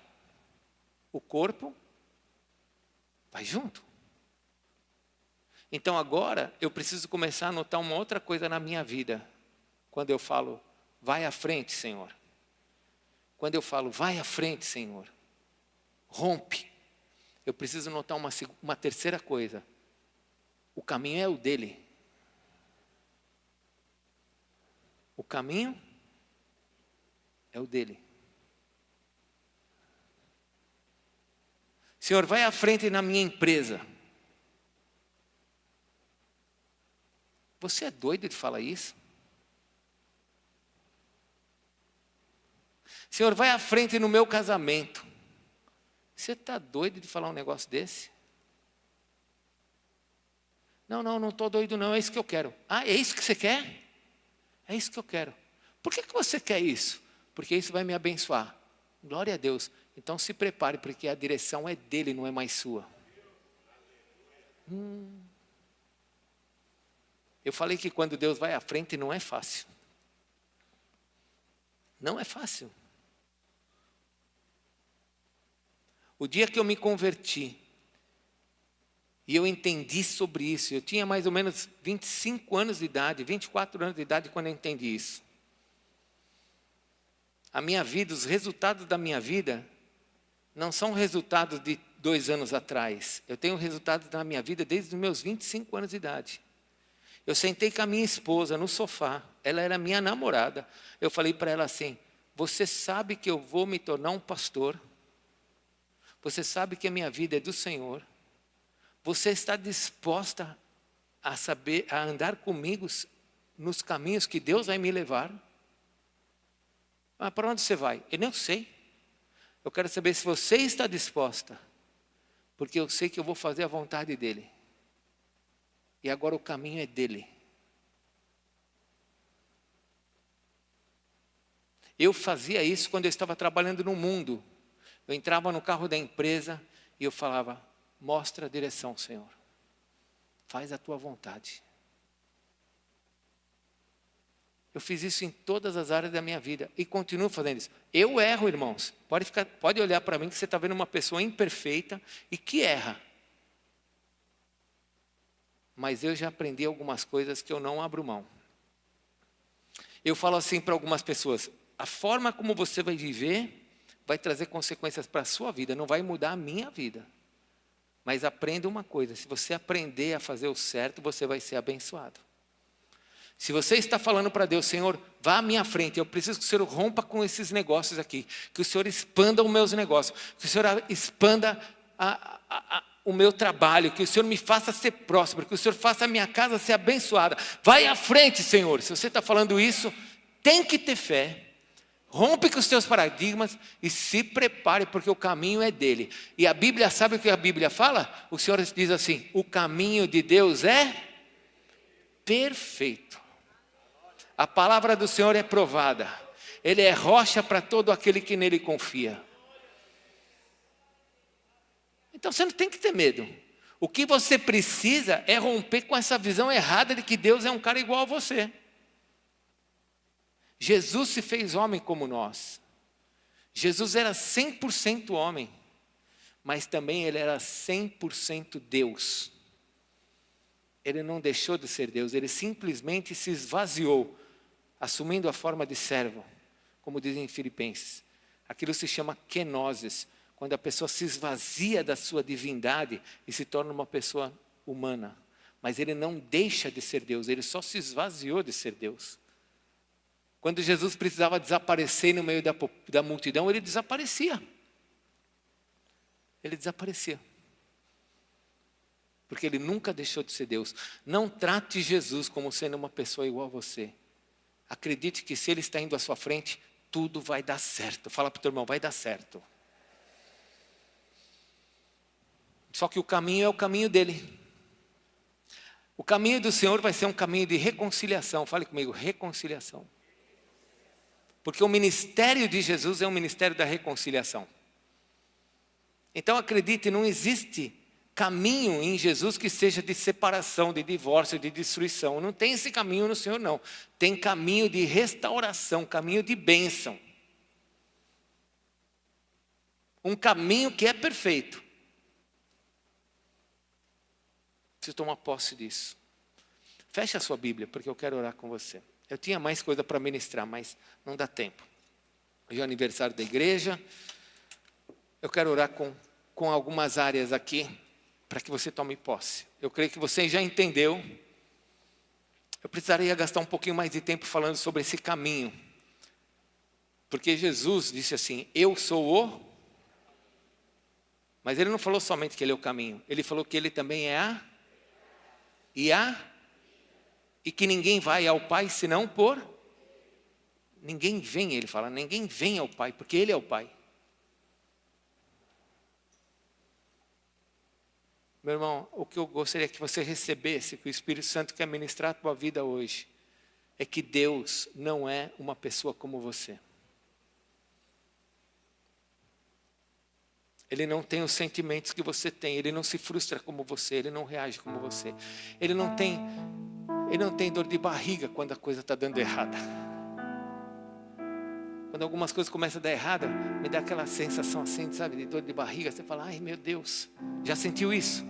o corpo vai junto. Então agora eu preciso começar a notar uma outra coisa na minha vida. Quando eu falo, vai à frente, Senhor. Quando eu falo, vai à frente, Senhor, rompe. Eu preciso notar uma terceira coisa. O caminho é o dele. O caminho é o dele. Senhor, vai à frente na minha empresa. Você é doido de falar isso? Senhor, vai à frente no meu casamento. Você está doido de falar um negócio desse? Não estou doido não, é isso que eu quero. Ah, é isso que você quer? É isso que eu quero. Por que você quer isso? Porque isso vai me abençoar. Glória a Deus. Então se prepare, porque a direção é dele, não é mais sua. Eu falei que quando Deus vai à frente não é fácil. Não é fácil. O dia que eu me converti, e eu entendi sobre isso, eu tinha mais ou menos 25 anos de idade, 24 anos de idade quando eu entendi isso. A minha vida, os resultados da minha vida, não são resultados de 2 anos atrás. Eu tenho resultados da minha vida desde os meus 25 anos de idade. Eu sentei com a minha esposa no sofá, ela era minha namorada. Eu falei para ela assim: você sabe que eu vou me tornar um pastor? Você sabe que a minha vida é do Senhor? Você está disposta a andar comigo nos caminhos que Deus vai me levar? Ah, para onde você vai? Eu não sei. Eu quero saber se você está disposta, porque eu sei que eu vou fazer a vontade dEle. E agora o caminho é dEle. Eu fazia isso quando eu estava trabalhando no mundo. Eu entrava no carro da empresa e eu falava: mostra a direção, Senhor. Faz a tua vontade. Eu fiz isso em todas as áreas da minha vida e continuo fazendo isso. Eu erro, irmãos. Pode olhar para mim que você está vendo uma pessoa imperfeita e que erra. Mas eu já aprendi algumas coisas que eu não abro mão. Eu falo assim para algumas pessoas: a forma como você vai viver vai trazer consequências para a sua vida, não vai mudar a minha vida. Mas aprenda uma coisa, se você aprender a fazer o certo, você vai ser abençoado. Se você está falando para Deus, Senhor, vá à minha frente, eu preciso que o Senhor rompa com esses negócios aqui, que o Senhor expanda os meus negócios, que o Senhor expanda o meu trabalho, que o Senhor me faça ser próspero, que o Senhor faça a minha casa ser abençoada. Vai à frente, Senhor. Se você está falando isso, tem que ter fé. Rompe com os teus paradigmas e se prepare, porque o caminho é dele. E a Bíblia, sabe o que a Bíblia fala? O Senhor diz assim, o caminho de Deus é perfeito. A palavra do Senhor é provada. Ele é rocha para todo aquele que nele confia. Então você não tem que ter medo. O que você precisa é romper com essa visão errada de que Deus é um cara igual a você. Jesus se fez homem como nós. Jesus era 100% homem, mas também ele era 100% Deus. Ele não deixou de ser Deus, ele simplesmente se esvaziou, assumindo a forma de servo, como dizem em Filipenses. Aquilo se chama kenosis, quando a pessoa se esvazia da sua divindade e se torna uma pessoa humana. Mas ele não deixa de ser Deus, ele só se esvaziou de ser Deus. Quando Jesus precisava desaparecer no meio da multidão, ele desaparecia. Ele desaparecia. Porque ele nunca deixou de ser Deus. Não trate Jesus como sendo uma pessoa igual a você. Acredite que se ele está indo à sua frente, tudo vai dar certo. Fala para o teu irmão, vai dar certo. Só que o caminho é o caminho dele. O caminho do Senhor vai ser um caminho de reconciliação. Fale comigo, reconciliação. Porque o ministério de Jesus é um ministério da reconciliação. Então acredite, não existe caminho em Jesus que seja de separação, de divórcio, de destruição. Não tem esse caminho no Senhor, não. Tem caminho de restauração, caminho de bênção. Um caminho que é perfeito. Preciso tomar posse disso. Feche a sua Bíblia, porque eu quero orar com você. Eu tinha mais coisa para ministrar, mas não dá tempo. Hoje é o aniversário da igreja. Eu quero orar com algumas áreas aqui, para que você tome posse. Eu creio que você já entendeu. Eu precisaria gastar um pouquinho mais de tempo falando sobre esse caminho. Porque Jesus disse assim, eu sou o... Mas ele não falou somente que ele é o caminho. Ele falou que ele também é a... E que ninguém vai ao Pai senão por... Ninguém vem, ele fala, ninguém vem ao Pai, porque ele é o Pai. Meu irmão, o que eu gostaria que você recebesse, que o Espírito Santo quer ministrar a tua vida hoje, é que Deus não é uma pessoa como você. Ele não tem os sentimentos que você tem, ele não se frustra como você, ele não reage como você. Ele não tem dor de barriga quando a coisa está dando errada. Quando algumas coisas começam a dar errada, me dá aquela sensação assim, sabe, de dor de barriga. Você fala, ai meu Deus, já sentiu isso?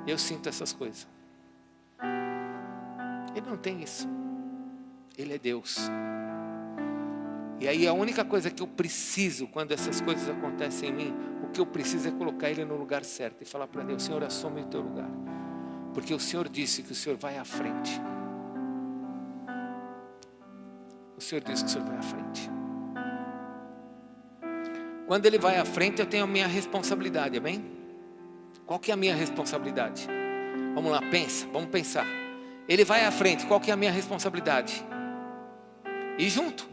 Eu sinto essas coisas. Ele não tem isso. Ele é Deus. E aí a única coisa que eu preciso, quando essas coisas acontecem em mim, o que eu preciso é colocar ele no lugar certo e falar para Deus, Senhor, assume o teu lugar. Porque o Senhor disse que o Senhor vai à frente. O Senhor disse que o Senhor vai à frente. Quando ele vai à frente, eu tenho a minha responsabilidade, amém? Qual que é a minha responsabilidade? Vamos lá, vamos pensar. Ele vai à frente, qual que é a minha responsabilidade? Ir junto.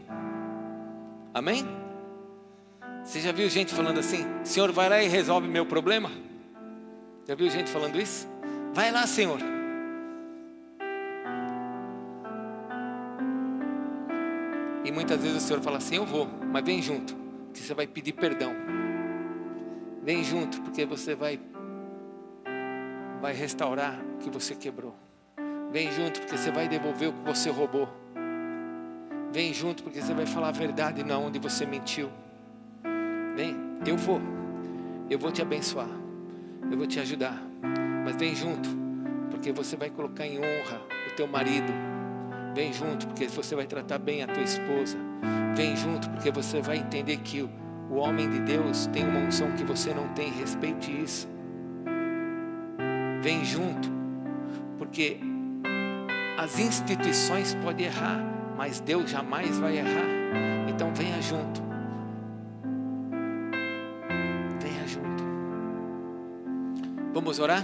Amém? Você já viu gente falando assim, Senhor, vai lá e resolve meu problema? Já viu gente falando isso? Vai lá, Senhor. E muitas vezes o Senhor fala assim, eu vou, mas vem junto, que você vai pedir perdão. Vem junto, porque você vai restaurar o que você quebrou. Vem junto, porque você vai devolver o que você roubou. Vem junto, porque você vai falar a verdade, não onde você mentiu. Vem, eu vou te abençoar, eu vou te ajudar. Mas vem junto, porque você vai colocar em honra o teu marido. Vem junto, porque você vai tratar bem a tua esposa. Vem junto, porque você vai entender que o homem de Deus tem uma unção que você não tem. Respeite isso. vem junto, porque as instituições podem errar, mas Deus jamais vai errar. Então venha junto. Venha junto. Vamos orar?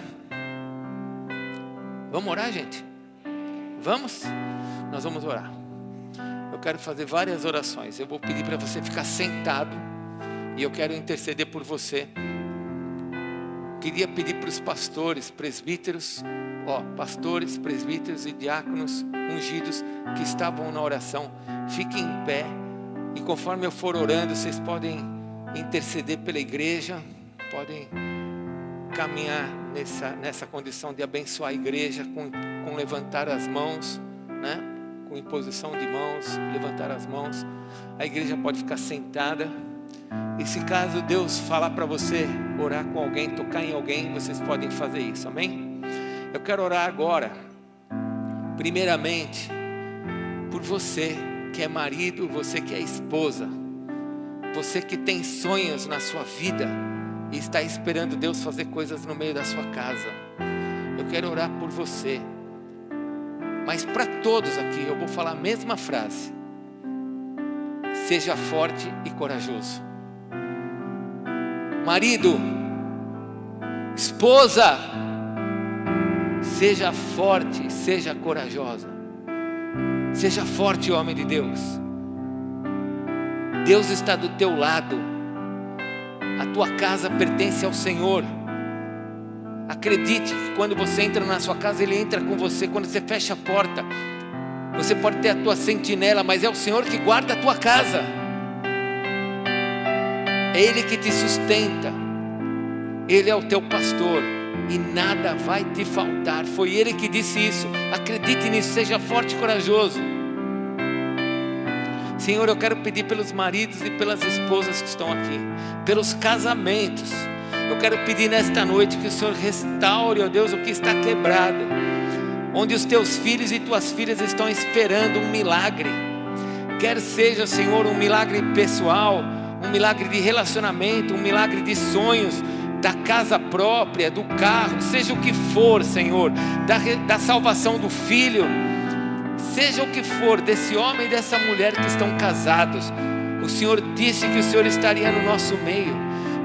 Vamos orar, gente? Vamos? Nós vamos orar. Eu quero fazer várias orações. Eu vou pedir para você ficar sentado e eu quero interceder por você. Queria pedir para os pastores, presbíteros, pastores, presbíteros e diáconos ungidos que estavam na oração, fiquem em pé, e conforme eu for orando, vocês podem interceder pela igreja, podem caminhar nessa condição de abençoar a igreja com levantar as mãos, né? Com imposição de mãos, levantar as mãos. A igreja pode ficar sentada. E se caso Deus falar para você orar com alguém, tocar em alguém, vocês podem fazer isso, amém? Eu quero orar agora, primeiramente, por você que é marido, você que é esposa, você que tem sonhos na sua vida e está esperando Deus fazer coisas no meio da sua casa. Eu quero orar por você, mas para todos aqui eu vou falar a mesma frase: seja forte e corajoso. Marido, esposa, seja forte, seja corajosa. Seja forte, homem de Deus. Deus está do teu lado. A tua casa pertence ao Senhor. Acredite que quando você entra na sua casa, Ele entra com você. Quando você fecha a porta, você pode ter a tua sentinela, mas é o Senhor que guarda a tua casa. É Ele que te sustenta. Ele é o teu pastor e nada vai te faltar. Foi Ele que disse isso. Acredite nisso, seja forte e corajoso. Senhor, eu quero pedir pelos maridos e pelas esposas que estão aqui, pelos casamentos. Eu quero pedir nesta noite que o Senhor restaure, ó Deus, o que está quebrado, onde os teus filhos e tuas filhas estão esperando um milagre. Quer seja, Senhor, um milagre pessoal, um milagre de relacionamento, um milagre de sonhos, da casa própria, do carro, seja o que for, Senhor, da salvação do filho, seja o que for, desse homem e dessa mulher que estão casados. O Senhor disse que o Senhor estaria no nosso meio.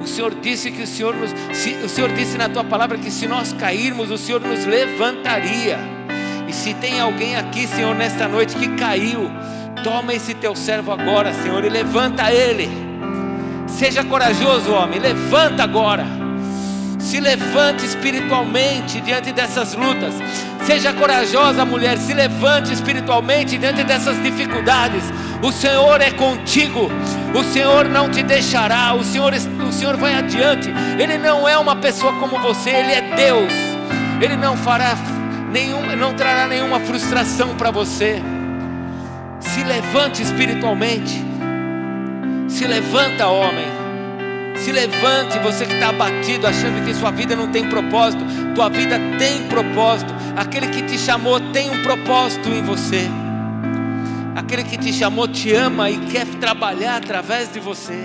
O Senhor disse que o Senhor disse na tua palavra que se nós cairmos, o Senhor nos levantaria. E se tem alguém aqui, Senhor, nesta noite que caiu, toma esse teu servo agora, Senhor, e levanta ele. Seja corajoso, homem, levanta agora. Se levante espiritualmente diante dessas lutas. Seja corajosa, mulher, se levante espiritualmente diante dessas dificuldades. O Senhor é contigo. O Senhor não te deixará. O Senhor vai adiante. Ele não é uma pessoa como você, Ele é Deus. Ele não trará nenhuma frustração para você. Se levante espiritualmente. Se levanta, homem. Se levante, você que está abatido, achando que sua vida não tem propósito. Tua vida tem propósito. Aquele que te chamou tem um propósito em você. Aquele que te chamou te ama e quer trabalhar através de você.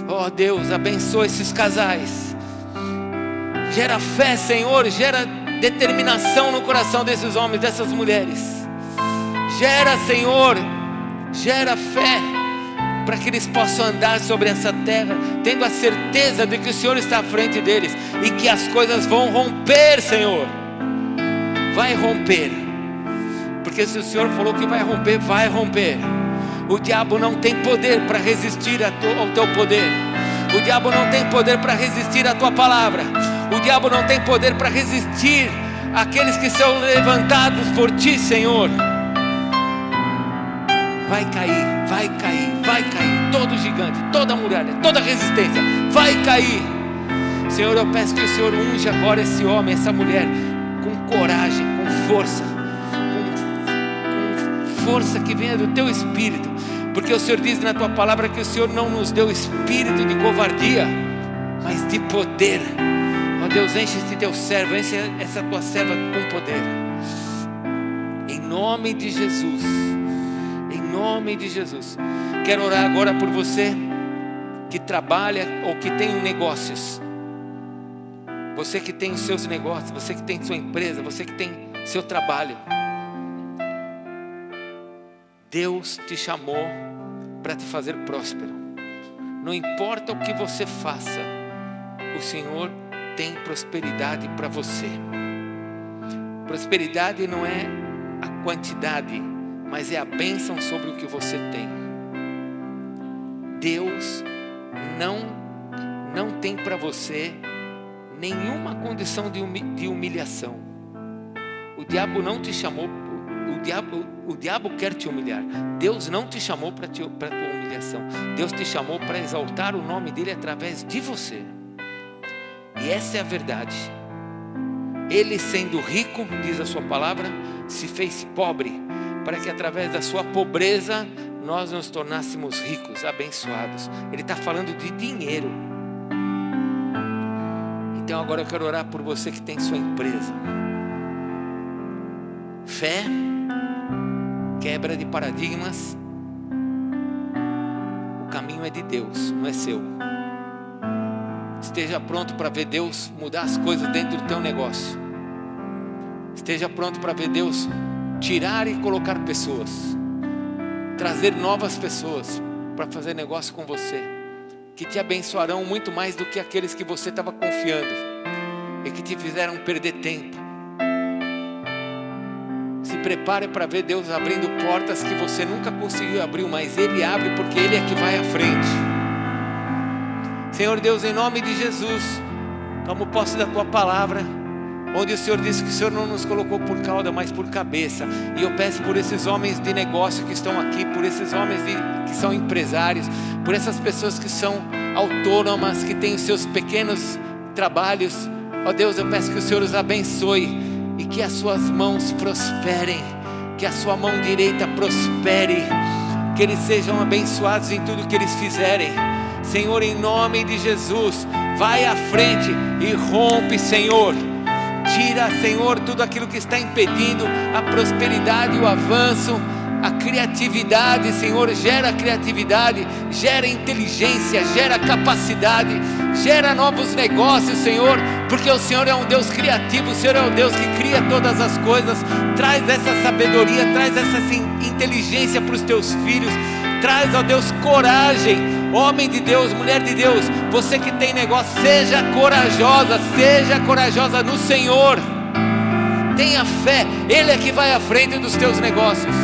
Oh Deus, abençoa esses casais. Gera fé, Senhor, gera determinação no coração desses homens, dessas mulheres. Gera, Senhor, gera fé, para que eles possam andar sobre essa terra, tendo a certeza de que o Senhor está à frente deles, e que as coisas vão romper, Senhor. Vai romper, porque se o Senhor falou que vai romper, vai romper. O diabo não tem poder para resistir ao teu poder. O diabo não tem poder para resistir à tua palavra. O diabo não tem poder para resistir àqueles que são levantados por ti, Senhor. Vai cair, vai cair, vai cair. Todo gigante, toda muralha, toda resistência vai cair. Senhor, eu peço que o Senhor unja agora esse homem, essa mulher, com coragem, com força que venha do teu Espírito. Porque o Senhor diz na tua palavra que o Senhor não nos deu espírito de covardia, mas de poder. Ó Deus, enche esse teu servo, enche essa tua serva com poder. Em nome de Jesus. Em nome de Jesus. Quero orar agora por você que trabalha ou que tem negócios, você que tem os seus negócios, você que tem sua empresa, você que tem seu trabalho, Deus te chamou para te fazer próspero. Não importa o que você faça, o Senhor tem prosperidade para você. Prosperidade não é a quantidade, mas é a bênção sobre o que você tem. Deus não tem para você nenhuma condição de humilhação. O diabo não te chamou, o diabo quer te humilhar. Deus não te chamou para tua humilhação. Deus te chamou para exaltar o nome dele através de você. E essa é a verdade. Ele, sendo rico, diz a sua palavra, se fez pobre, para que através da sua pobreza nós nos tornássemos ricos, abençoados. Ele está falando de dinheiro. Então agora eu quero orar por você que tem sua empresa. Fé, quebra de paradigmas. O caminho é de Deus, não é seu. Esteja pronto para ver Deus mudar as coisas dentro do teu negócio. Esteja pronto para ver Deus tirar e colocar pessoas, trazer novas pessoas para fazer negócio com você, que te abençoarão muito mais do que aqueles que você estava confiando e que te fizeram perder tempo. Se prepare para ver Deus abrindo portas que você nunca conseguiu abrir, mas Ele abre porque Ele é que vai à frente. Senhor Deus, em nome de Jesus, tomo posse da Tua palavra, onde o Senhor disse que o Senhor não nos colocou por cauda, mas por cabeça. E eu peço por esses homens de negócio que estão aqui, por esses homens que são empresários, por essas pessoas que são autônomas, que têm os seus pequenos trabalhos. Ó Deus, eu peço que o Senhor os abençoe e que as suas mãos prosperem, que a sua mão direita prospere, que eles sejam abençoados em tudo que eles fizerem. Senhor, em nome de Jesus, vai à frente e rompe, Senhor. Tira, Senhor, tudo aquilo que está impedindo a prosperidade, o avanço, a criatividade, Senhor. Gera criatividade, gera inteligência, gera capacidade, gera novos negócios, Senhor, porque o Senhor é um Deus criativo, o Senhor é o Deus que cria todas as coisas. Traz essa sabedoria, traz essa inteligência para os teus filhos. Traz, ó Deus, coragem. Homem de Deus, mulher de Deus, você que tem negócio, seja corajosa no Senhor. Tenha fé, Ele é que vai à frente dos teus negócios.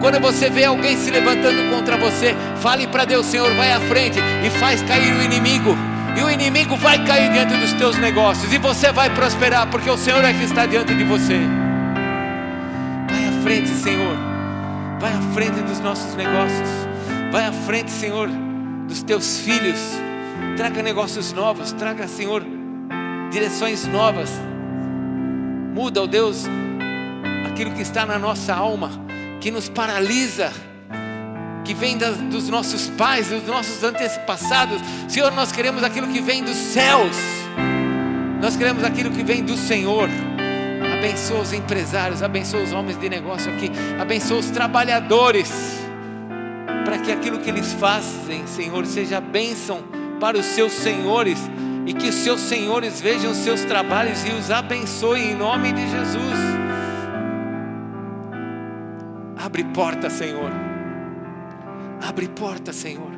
Quando você vê alguém se levantando contra você, fale para Deus: Senhor, vai à frente e faz cair o inimigo. E o inimigo vai cair diante dos teus negócios, e você vai prosperar, porque o Senhor é que está diante de você. Vai à frente, Senhor. Vai à frente dos nossos negócios. Vai à frente, Senhor, dos teus filhos. Traga negócios novos. Traga, Senhor, direções novas. Muda, ó Deus, aquilo que está na nossa alma, que nos paralisa, que vem dos nossos pais, dos nossos antepassados. Senhor, nós queremos aquilo que vem dos céus. Nós queremos aquilo que vem do Senhor. Abençoa os empresários, abençoa os homens de negócio aqui, abençoa os trabalhadores, para que aquilo que eles fazem, Senhor, seja bênção para os seus senhores, e que os seus senhores vejam os seus trabalhos e os abençoem em nome de Jesus. Abre porta, Senhor. Abre porta, Senhor.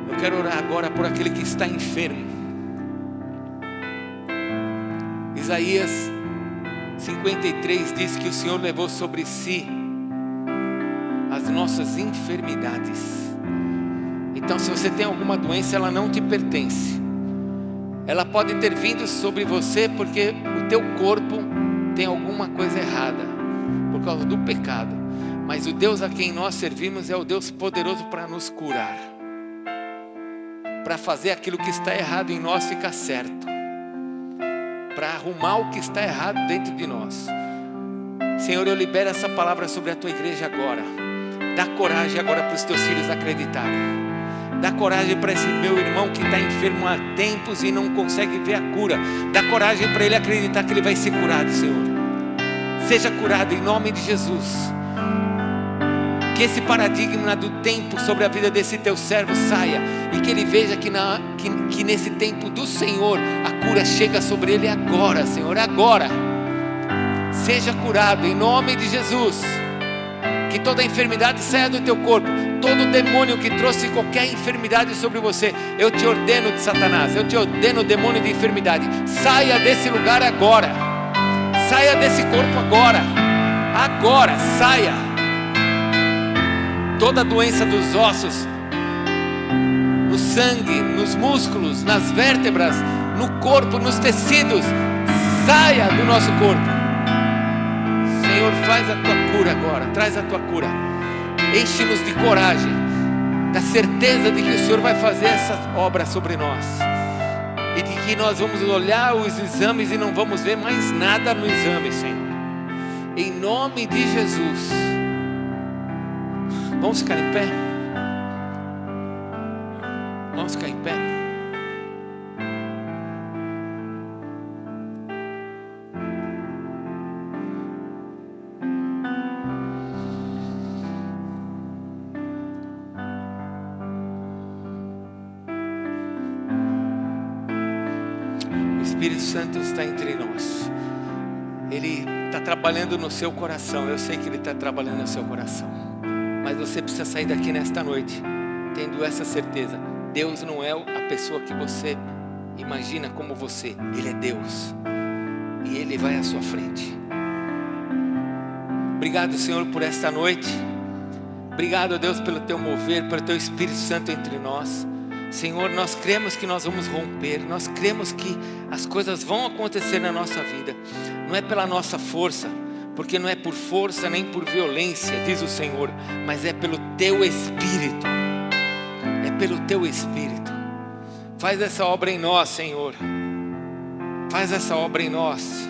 Eu quero orar agora por aquele que está enfermo. Isaías 53 diz que o Senhor levou sobre si as nossas enfermidades. Então, se você tem alguma doença, ela não te pertence. Ela pode ter vindo sobre você porque o teu corpo tem alguma coisa errada, por causa do pecado. Mas o Deus a quem nós servimos é o Deus poderoso para nos curar, para fazer aquilo que está errado em nós ficar certo, para arrumar o que está errado dentro de nós. Senhor, eu libero essa palavra sobre a tua igreja agora. Dá coragem agora para os teus filhos acreditarem. Dá coragem para esse meu irmão que está enfermo há tempos e não consegue ver a cura. Dá coragem para ele acreditar que ele vai ser curado, Senhor. Seja curado em nome de Jesus. Que esse paradigma do tempo sobre a vida desse teu servo saia. E que ele veja que nesse tempo do Senhor, a cura chega sobre ele agora, Senhor, agora. Seja curado em nome de Jesus. Que toda enfermidade saia do teu corpo. Todo demônio que trouxe qualquer enfermidade sobre você, eu te ordeno de Satanás, eu te ordeno demônio de enfermidade. Saia desse lugar agora. Saia desse corpo agora. Agora, saia. Toda doença dos ossos, no sangue, nos músculos, nas vértebras, no corpo, nos tecidos, saia do nosso corpo. Senhor, faz a tua cura agora, traz a tua cura. Enche-nos de coragem, da certeza de que o Senhor vai fazer essa obra sobre nós. E de que nós vamos olhar os exames e não vamos ver mais nada no exame, Senhor. Em nome de Jesus. Vamos ficar em pé? Vamos ficar em pé? O Espírito Santo está entre nós. Ele está trabalhando no seu coração. Eu sei que Ele está trabalhando no seu coração. Mas você precisa sair daqui nesta noite tendo essa certeza. Deus não é a pessoa que você imagina como você. Ele é Deus. E Ele vai à sua frente. Obrigado, Senhor, por esta noite. Obrigado, Deus, pelo Teu mover, pelo Teu Espírito Santo entre nós. Senhor, nós cremos que nós vamos romper. Nós cremos que as coisas vão acontecer na nossa vida. Não é pela nossa força, porque não é por força nem por violência, diz o Senhor, mas é pelo Teu Espírito. É pelo Teu Espírito. Faz essa obra em nós, Senhor. Faz essa obra em nós.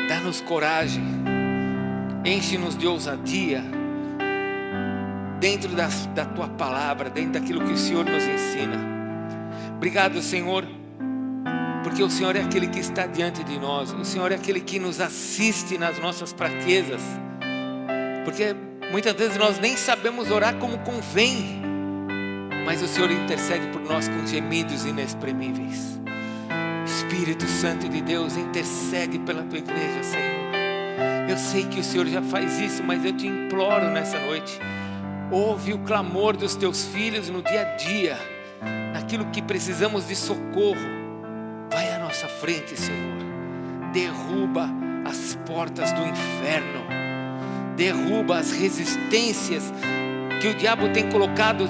Dá-nos coragem. Enche-nos de ousadia. Dentro da Tua palavra, dentro daquilo que o Senhor nos ensina. Obrigado, Senhor, porque o Senhor é aquele que está diante de nós. O Senhor é aquele que nos assiste nas nossas fraquezas. Porque muitas vezes nós nem sabemos orar como convém, mas o Senhor intercede por nós com gemidos inexprimíveis. Espírito Santo de Deus, intercede pela Tua igreja, Senhor. Eu sei que o Senhor já faz isso, mas eu te imploro nessa noite. Ouve o clamor dos Teus filhos no dia a dia, naquilo que precisamos de socorro. Vai à nossa frente, Senhor. Derruba as portas do inferno. Derruba as resistências que o diabo tem colocado,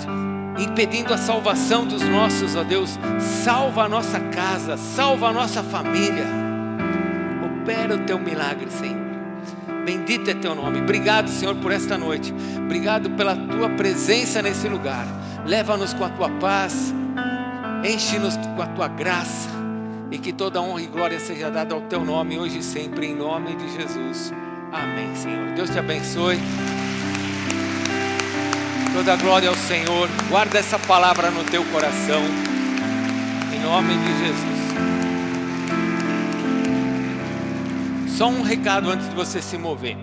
impedindo a salvação dos nossos, ó Deus. Salva a nossa casa, salva a nossa família. Opera o Teu milagre, Senhor. Bendito é Teu nome. Obrigado, Senhor, por esta noite. Obrigado pela Tua presença nesse lugar. Leva-nos com a Tua paz. Enche-nos com a Tua graça. E que toda honra e glória seja dada ao Teu nome, hoje e sempre, em nome de Jesus. Amém, Senhor. Deus te abençoe. Toda glória ao Senhor. Guarda essa palavra no teu coração, em nome de Jesus. Só um recado antes de você se mover.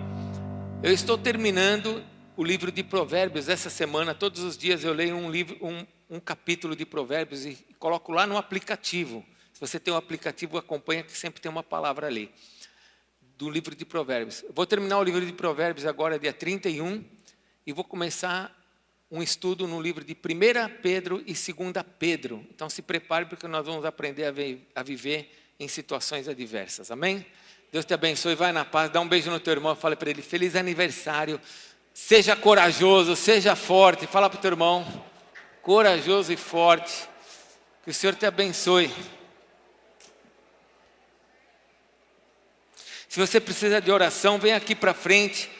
Eu estou terminando o livro de Provérbios essa semana. Todos os dias eu leio um capítulo de Provérbios e coloco lá no aplicativo. Se você tem um aplicativo, acompanha, que sempre tem uma palavra ali, do livro de Provérbios. Eu vou terminar o livro de Provérbios agora, dia 31, e vou começar um estudo no livro de 1 Pedro e 2 Pedro. Então se prepare, porque nós vamos aprender a viver em situações adversas. Amém? Deus te abençoe, vai na paz, dá um beijo no teu irmão, fala para ele, feliz aniversário, seja corajoso, seja forte, fala para o teu irmão, corajoso e forte, que o Senhor te abençoe. Se você precisa de oração, vem aqui para frente.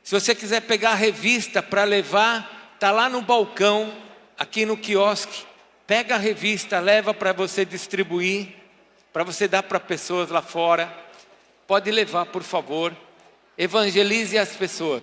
Se você quiser pegar a revista para levar, está lá no balcão, aqui no quiosque. Pega a revista, leva para você distribuir, para você dar para pessoas lá fora. Pode levar, por favor. Evangelize as pessoas.